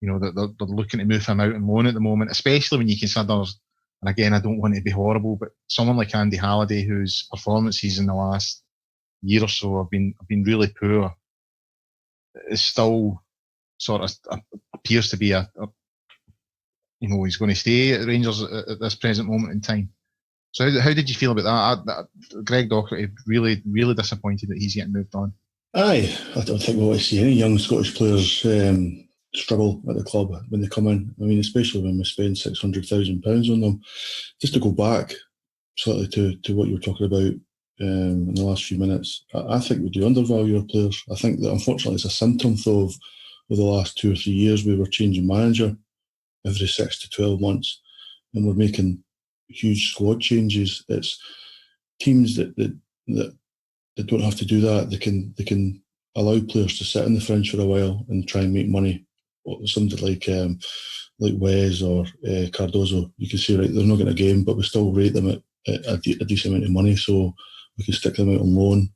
that they're looking to move him out on loan at the moment, especially when you consider, and again, I don't want to be horrible, but someone like Andy Halliday, whose performances in the last year or so have been really poor, is still sort of appears to be he's going to stay at Rangers at this present moment in time. So how did you feel about that? Greg Docherty, really, really disappointed that he's getting moved on. Aye, I don't think we want to see any young Scottish players struggle at the club when they come in. I mean, especially when we spend £600,000 on them. Just to go back slightly to what you were talking about in the last few minutes, I think we do undervalue our players. I think that unfortunately it's a symptom of the last 2 or 3 years. We were changing manager every 6 to 12 months, and we're making huge squad changes. It's teams that don't have to do that. They can allow players to sit in the fringe for a while and try and make money. Somebody like Wes or Cardozo, you can see right, they're not getting a game, but we still rate them at a decent amount of money, so we can stick them out on loan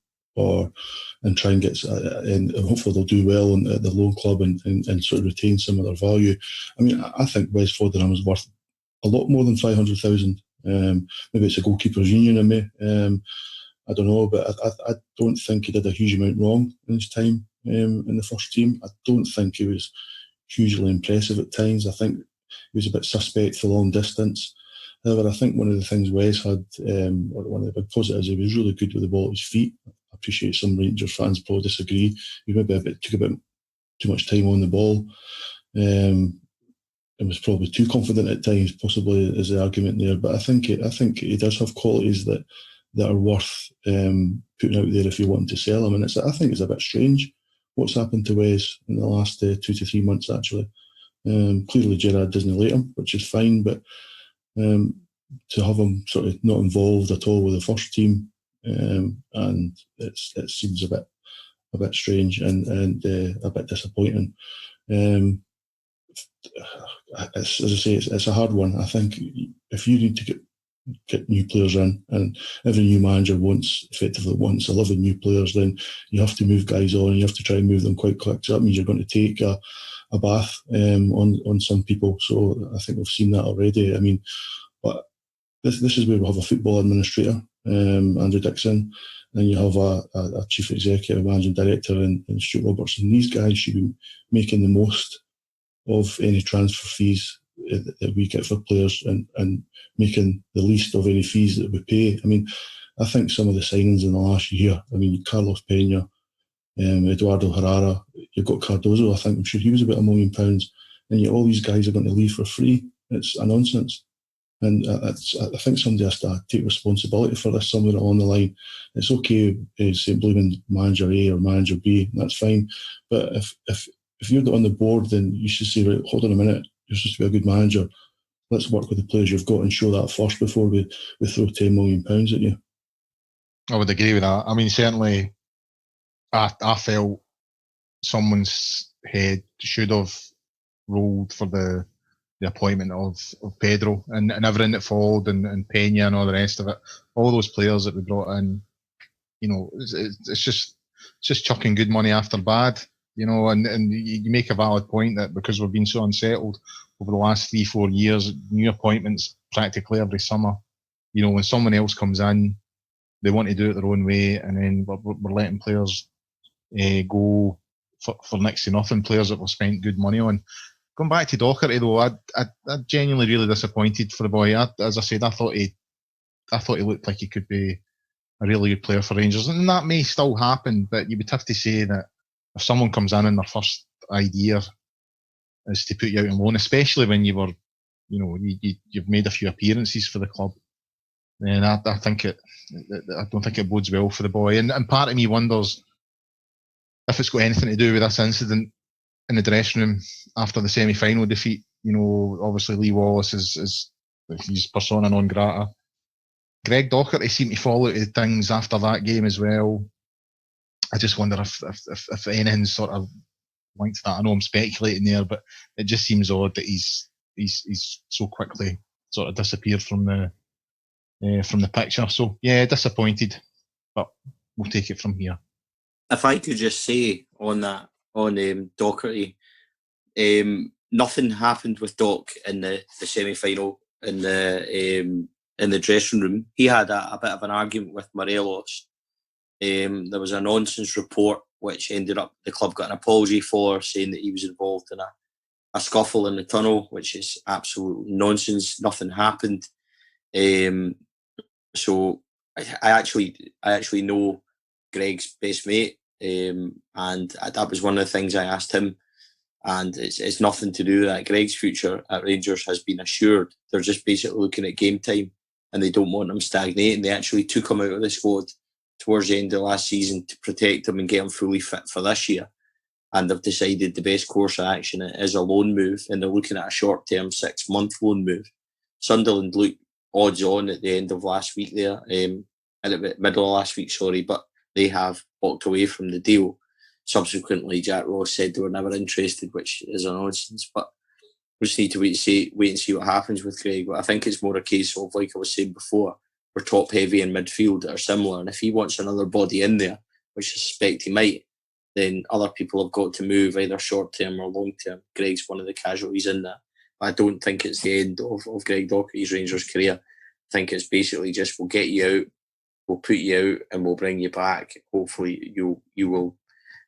and try and get, and hopefully they'll do well at the loan club and sort of retain some of their value. I mean, I think Wes Foderingham is worth a lot more than 500,000. Maybe it's a goalkeepers union in me. I don't know, but I don't think he did a huge amount wrong in his time in the first team. I don't think he was hugely impressive at times. I think he was a bit suspect for long distance. However, I think one of the things Wes had, or one of the big positives, he was really good with the ball at his feet. I appreciate some Rangers fans probably disagree. He maybe took a bit too much time on the ball. And was probably too confident at times, possibly is the argument there. But I think he does have qualities that are worth putting out there if you want to sell him. And I think it's a bit strange what's happened to Wes in the last 2 to 3 months, actually. Clearly Gerrard doesn't rate him, which is fine, but to have him sort of not involved at all with the first team, and it seems a bit strange and a bit disappointing. As I say, it's a hard one. I think if you need to get new players in, and every new manager effectively wants 11 new players, then you have to move guys on, and you have to try and move them quite quick. So that means you're going to take a bath on some people. So I think we've seen that already. I mean, but this is where we have a football administrator, Andrew Dixon, and you have a chief executive, managing director, and Stuart Robertson. These guys should be making the most of any transfer fees that we get for players and making the least of any fees that we pay. I mean, I think some of the signings in the last year, I mean, Carlos Pena, Eduardo Herrera, you've got Cardozo, I'm sure he was about £1 million, and yet all these guys are going to leave for free. It's a nonsense. And I think somebody has to take responsibility for this somewhere along the line. It's okay saying blaming manager A or manager B, that's fine. But if you're on the board, then you should say, right, hold on a minute, you're supposed to be a good manager. Let's work with the players you've got and show that first before we throw £10 million at you. I would agree with that. I mean, certainly, I felt someone's head should have rolled for the appointment of Pedro and everything that followed, and Pena and all the rest of it. All those players that we brought in, it's just chucking good money after bad. And you make a valid point that because we've been so unsettled over the last 3-4 years, new appointments practically every summer. When someone else comes in, they want to do it their own way, and then we're letting players go for next to nothing, players that were spent good money on. Going back to Docherty though, I genuinely really disappointed for the boy. As I said, I thought he looked like he could be a really good player for Rangers, and that may still happen. But you would have to say that if someone comes in and their first idea is to put you out on loan, especially when you were, you've made a few appearances for the club, then I don't think it bodes well for the boy. And part of me wonders if it's got anything to do with this incident in the dressing room after the semi-final defeat. Obviously Lee Wallace is he's persona non grata. Greg Docherty seemed to fall out of things after that game as well. I just wonder if anything's sort of linked to that. I know I'm speculating there, but it just seems odd that he's so quickly sort of disappeared from the picture. So yeah, disappointed, but we'll take it from here. If I could just say on that, on Docherty, nothing happened with Doc in the semi-final in the dressing room. He had a bit of an argument with Morelos. There was a nonsense report which ended up the club got an apology for, saying that he was involved in a scuffle in the tunnel, which is absolute nonsense. Nothing happened. So I actually know Greg's best mate, and that was one of the things I asked him. And it's nothing to do with that. Greg's future at Rangers has been assured. They're just basically looking at game time, and they don't want him stagnating. They actually took him out of the squad towards the end of last season to protect him and get him fully fit for this year. And they've decided the best course of action is a loan move, and they're looking at a short-term 6-month loan move. Sunderland looked odds on at the end of last week there, at the middle of last week, but they have walked away from the deal. Subsequently, Jack Ross said they were never interested, which is a nonsense. But we just need to wait and see what happens with Craig. But I think it's more a case of, like I was saying before, we're top heavy in midfield that are similar. And if he wants another body in there, which I suspect he might, then other people have got to move either short term or long term. Greg's one of the casualties in that. But I don't think it's the end of Greg Docherty's Rangers career. I think it's basically just we'll get you out, we'll put you out, and we'll bring you back. Hopefully you will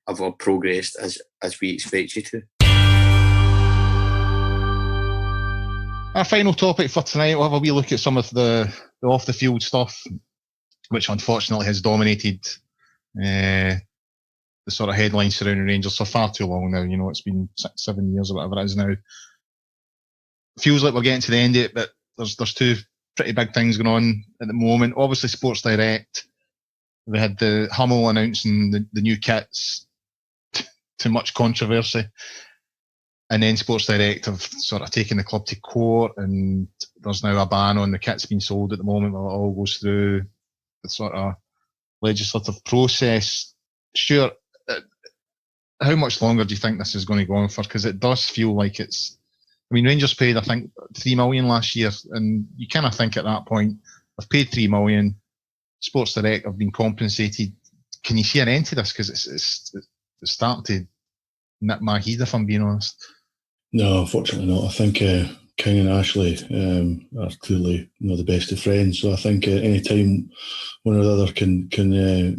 have progressed as we expect you to. Our final topic for tonight, we'll have a wee look at some of the off-the-field stuff, which unfortunately has dominated the sort of headlines surrounding Rangers for far too long now. It's been 6-7 years or whatever it is now. Feels like we're getting to the end of it, but there's two pretty big things going on at the moment. Obviously, Sports Direct. We had the Hummel announcing the new kits to much controversy. And then Sports Direct have sort of taken the club to court, and there's now a ban on the kits being sold at the moment while it all goes through the sort of legislative process. Stuart, how much longer do you think this is going to go on for? Because it does feel like Rangers paid, I think, $3 million last year, and you kind of think at that point, they've paid $3 million, Sports Direct have been compensated. Can you see an end to this? Because it's starting to nip my head, if I'm being honest. No, unfortunately not. I think King and Ashley are clearly the best of friends. So I think any time one or the other can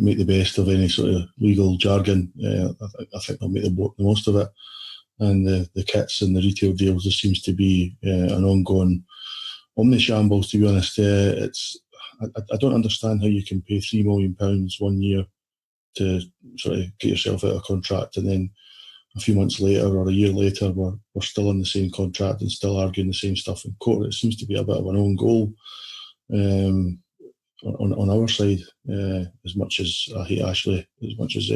make the best of any sort of legal jargon, I think they'll make the most of it. And the kits and the retail deals, there seems to be an ongoing omni-shambles, to be honest. I don't understand how you can pay £3 million 1 year to sort of get yourself out of contract, and then a few months later or a year later we're still in the same contract and still arguing the same stuff in court. It seems to be a bit of an own goal on our side. As much as I hate Ashley, as much as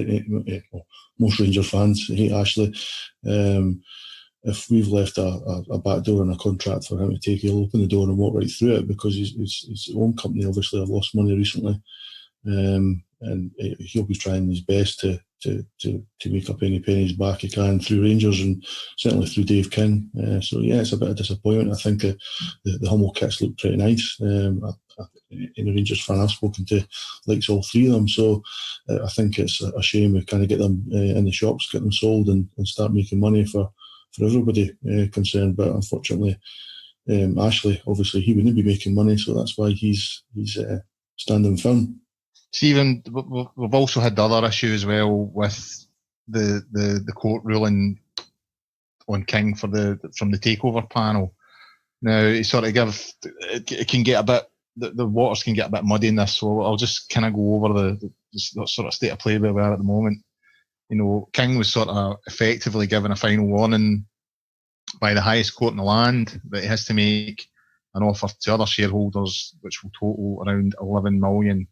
most Rangers fans hate Ashley, if we've left a back door in a contract for him to take, he'll open the door and walk right through it, because his own company obviously have lost money recently, and he'll be trying his best to make up any pennies back he can through Rangers, and certainly through Dave King. So yeah, it's a bit of disappointment. I think the Hummel kits look pretty nice. In a Rangers fan I've spoken to likes all three of them, so I think it's a shame we kind of get them in the shops, get them sold, and start making money for everybody concerned. But unfortunately, Ashley, obviously he wouldn't be making money, so that's why he's standing firm. Stephen, we've also had the other issue as well with the court ruling on King from the takeover panel. Now, it sort of it can get a bit, the waters can get a bit muddy in this, so I'll just kind of go over the sort of state of play where we are at the moment. You know, King was sort of effectively given a final warning by the highest court in the land that he has to make an offer to other shareholders, which will total around 11 million.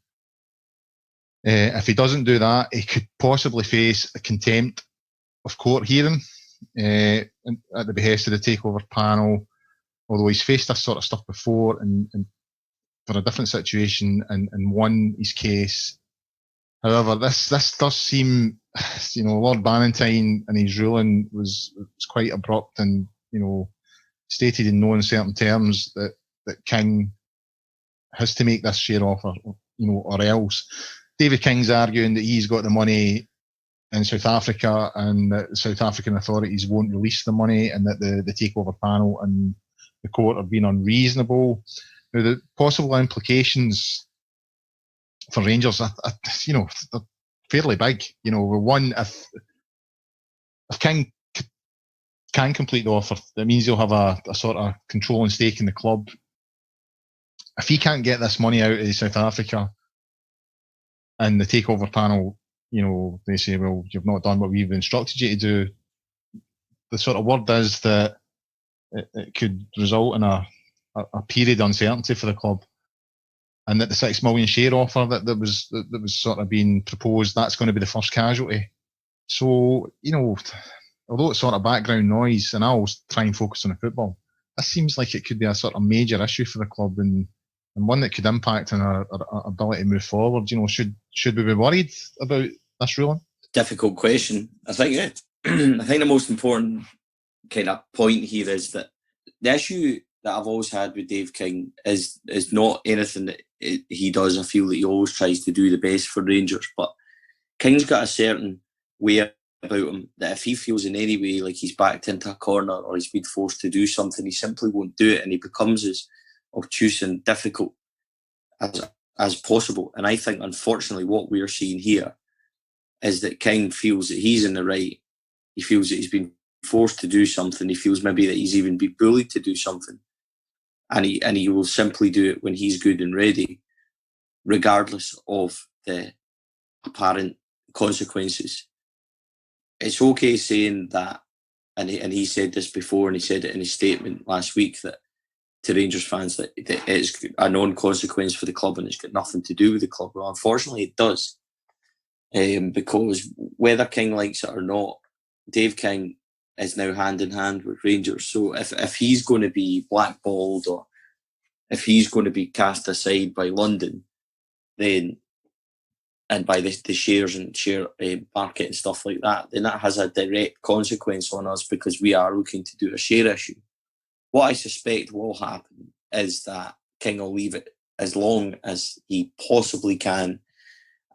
If he doesn't do that, he could possibly face a contempt of court hearing at the behest of the takeover panel, although he's faced this sort of stuff before and for a different situation and won his case. However, this does seem, you know, Lord Bannatyne and his ruling was quite abrupt and, you know, stated in no uncertain terms that King has to make this share offer, you know, or else. David King's arguing that he's got the money in South Africa and that the South African authorities won't release the money and that the takeover panel and the court are being unreasonable. Now, the possible implications for Rangers are, you know, they're fairly big. You know, one, if King can complete the offer, that means he'll have a sort of controlling stake in the club. If he can't get this money out of South Africa and the takeover panel, you know, they say, well, you've not done what we've instructed you to do, the sort of word is that it could result in a period of uncertainty for the club, and that the 6 million share offer that was sort of being proposed, that's going to be the first casualty. So, you know, although it's sort of background noise, and I always try and focus on the football, this seems like it could be a sort of major issue for the club and one that could impact on our ability to move forward. You know, should we be worried about this ruling? Difficult question. I think the most important kind of point here is that the issue that I've always had with Dave King is not anything that he does. I feel that he always tries to do the best for Rangers, but King's got a certain way about him that if he feels in any way like he's backed into a corner or he's been forced to do something, he simply won't do it, and he becomes as obtuse and difficult as possible. And I think, unfortunately, what we are seeing here is that King feels that he's in the right. He feels that he's been forced to do something. He feels maybe that he's even been bullied to do something. And he will simply do it when he's good and ready, regardless of the apparent consequences. It's okay saying that, and he said this before, and he said it in his statement last week, that to Rangers fans that it's a non-consequence for the club and it's got nothing to do with the club. Well, unfortunately, it does, because whether King likes it or not, Dave King is now hand in hand with Rangers. So if he's going to be blackballed or if he's going to be cast aside by London, then and by the shares and share market and stuff like that, then that has a direct consequence on us because we are looking to do a share issue. What I suspect will happen is that King will leave it as long as he possibly can,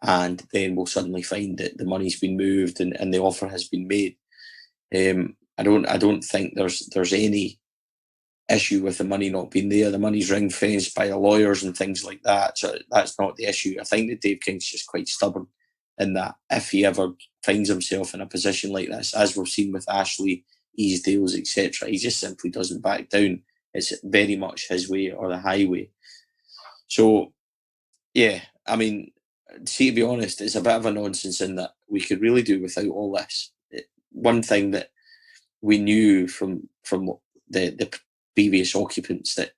and then we'll suddenly find that the money's been moved and the offer has been made. I don't think there's any issue with the money not being there. The money's ring fenced by the lawyers and things like that, so that's not the issue. I think that Dave King's just quite stubborn in that if he ever finds himself in a position like this, as we've seen with Ashley, Easdales, etc., he just simply doesn't back down. It's very much his way or the highway. So, yeah, I mean, see, to be honest, it's a bit of a nonsense in that we could really do without all this. One thing that we knew from the previous occupants, that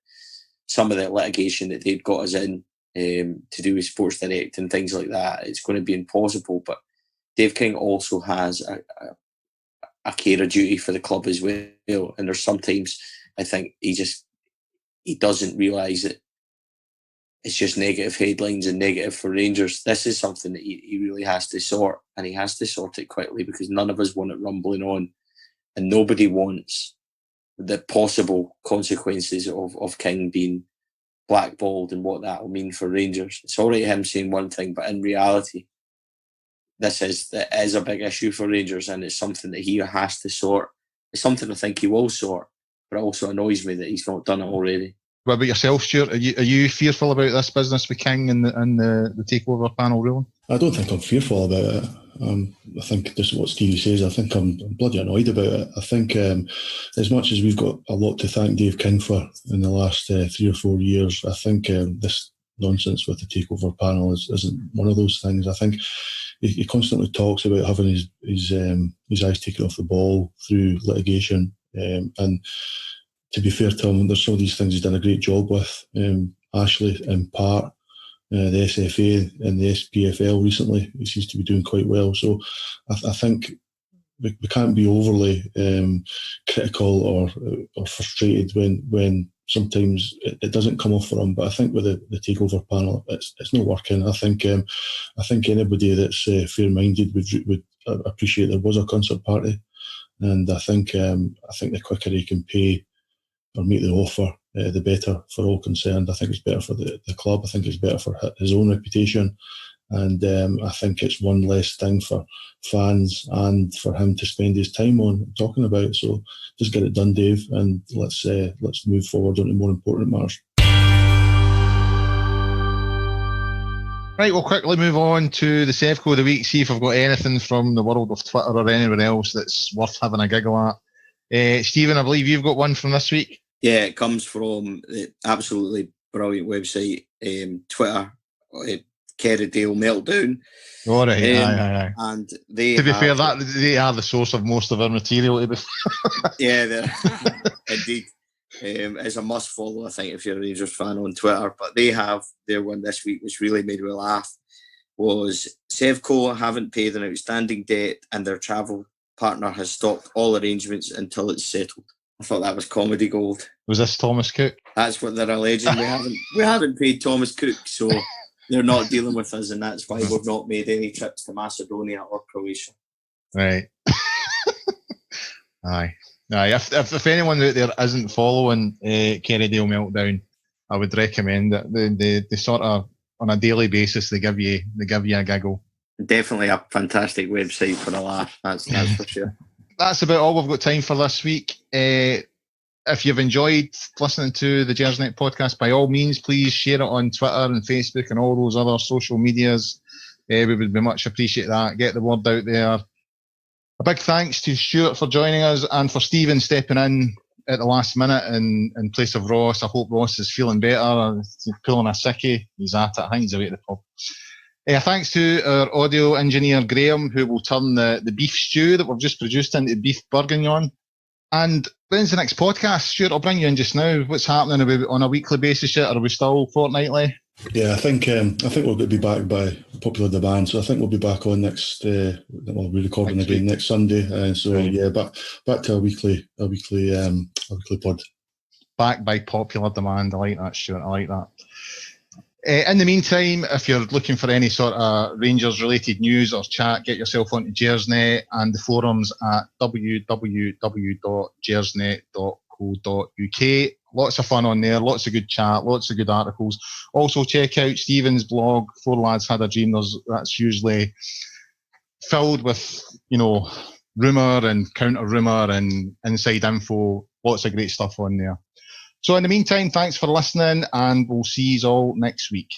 some of the litigation that they'd got us in to do with Sports Direct and things like that, it's going to be impossible. But Dave King also has a care of duty for the club as well. And there's sometimes I think he doesn't realise that it's just negative headlines and negative for Rangers. This is something that he really has to sort, and he has to sort it quickly because none of us want it rumbling on, and nobody wants the possible consequences of King being blackballed and what that will mean for Rangers. It's all right him saying one thing, but in reality, this is a big issue for Rangers, and it's something that he has to sort. It's something I think he will sort, but it also annoys me that he's not done it already. What about yourself, Stuart? Are you fearful about this business with King and the takeover panel ruling? I don't think I'm fearful about it. I think just what Stevie says, I think I'm bloody annoyed about it. I think as much as we've got a lot to thank Dave King for in the last 3 or 4 years, I think this nonsense with the takeover panel isn't one of those things. I think he constantly talks about having his eyes taken off the ball through litigation, and to be fair to him, there's some of these things he's done a great job with. Ashley, in part, the SFA and the SPFL recently, he seems to be doing quite well. So I think we can't be overly critical or frustrated when sometimes it doesn't come off for him. But I think with the takeover panel, it's not working. I think anybody that's fair-minded would appreciate there was a concert party, and I think the quicker he can pay or make the offer, the better for all concerned. I think it's better for the club. I think it's better for his own reputation. And I think it's one less thing for fans and for him to spend his time on talking about. So just get it done, Dave, and let's move forward on to more important matters. Right, we'll quickly move on to the Sevco of the week, see if I've got anything from the world of Twitter or anywhere else that's worth having a giggle at. Stephen, I believe you've got one from this week. Yeah, it comes from the absolutely brilliant website, Twitter, Kerrydale Meltdown. All right, aye. And they to be fair, that they are the source of most of our material. Yeah, they're indeed. It's a must follow, I think, if you're a Rangers fan on Twitter. But they have their one this week, which really made me laugh, was Sevco haven't paid an outstanding debt and their travel partner has stopped all arrangements until it's settled. I thought that was comedy gold. Was this Thomas Cook? That's what they're alleging. We haven't paid Thomas Cook, so they're not dealing with us, and that's why we've not made any trips to Macedonia or Croatia. Right. Aye. If anyone out there isn't following Kerrydale Meltdown, I would recommend it. They sort of on a daily basis they give you a giggle. Definitely a fantastic website for a laugh. That's for sure. That's about all we've got time for this week. If you've enjoyed listening to the Gersnet Podcast, by all means, please share it on Twitter and Facebook and all those other social medias. We would be much appreciate that. Get the word out there. A big thanks to Stuart for joining us and for Stephen stepping in at the last minute in place of Ross. I hope Ross is feeling better. He's pulling a sickie. He's at it. I think he's away at the pub. Thanks to our audio engineer Graham, who will turn the beef stew that we've just produced into beef bourguignon. And when's the next podcast? Stuart, I'll bring you in just now. What's happening? Are we on a weekly basis yet, or are we still fortnightly? Yeah, I think we're going to be back by popular demand. So I think we'll be back on next. We'll be recording next again week. Next Sunday. Back to a weekly pod. Back by popular demand. I like that, Stuart. I like that. In the meantime, if you're looking for any sort of Rangers-related news or chat, get yourself onto Gersnet and the forums at www.gersnet.co.uk. Lots of fun on there, lots of good chat, lots of good articles. Also, check out Stephen's blog, Four Lads Had a Dream. That's usually filled with, rumour and counter-rumour and inside info. Lots of great stuff on there. So in the meantime, thanks for listening, and we'll see you all next week.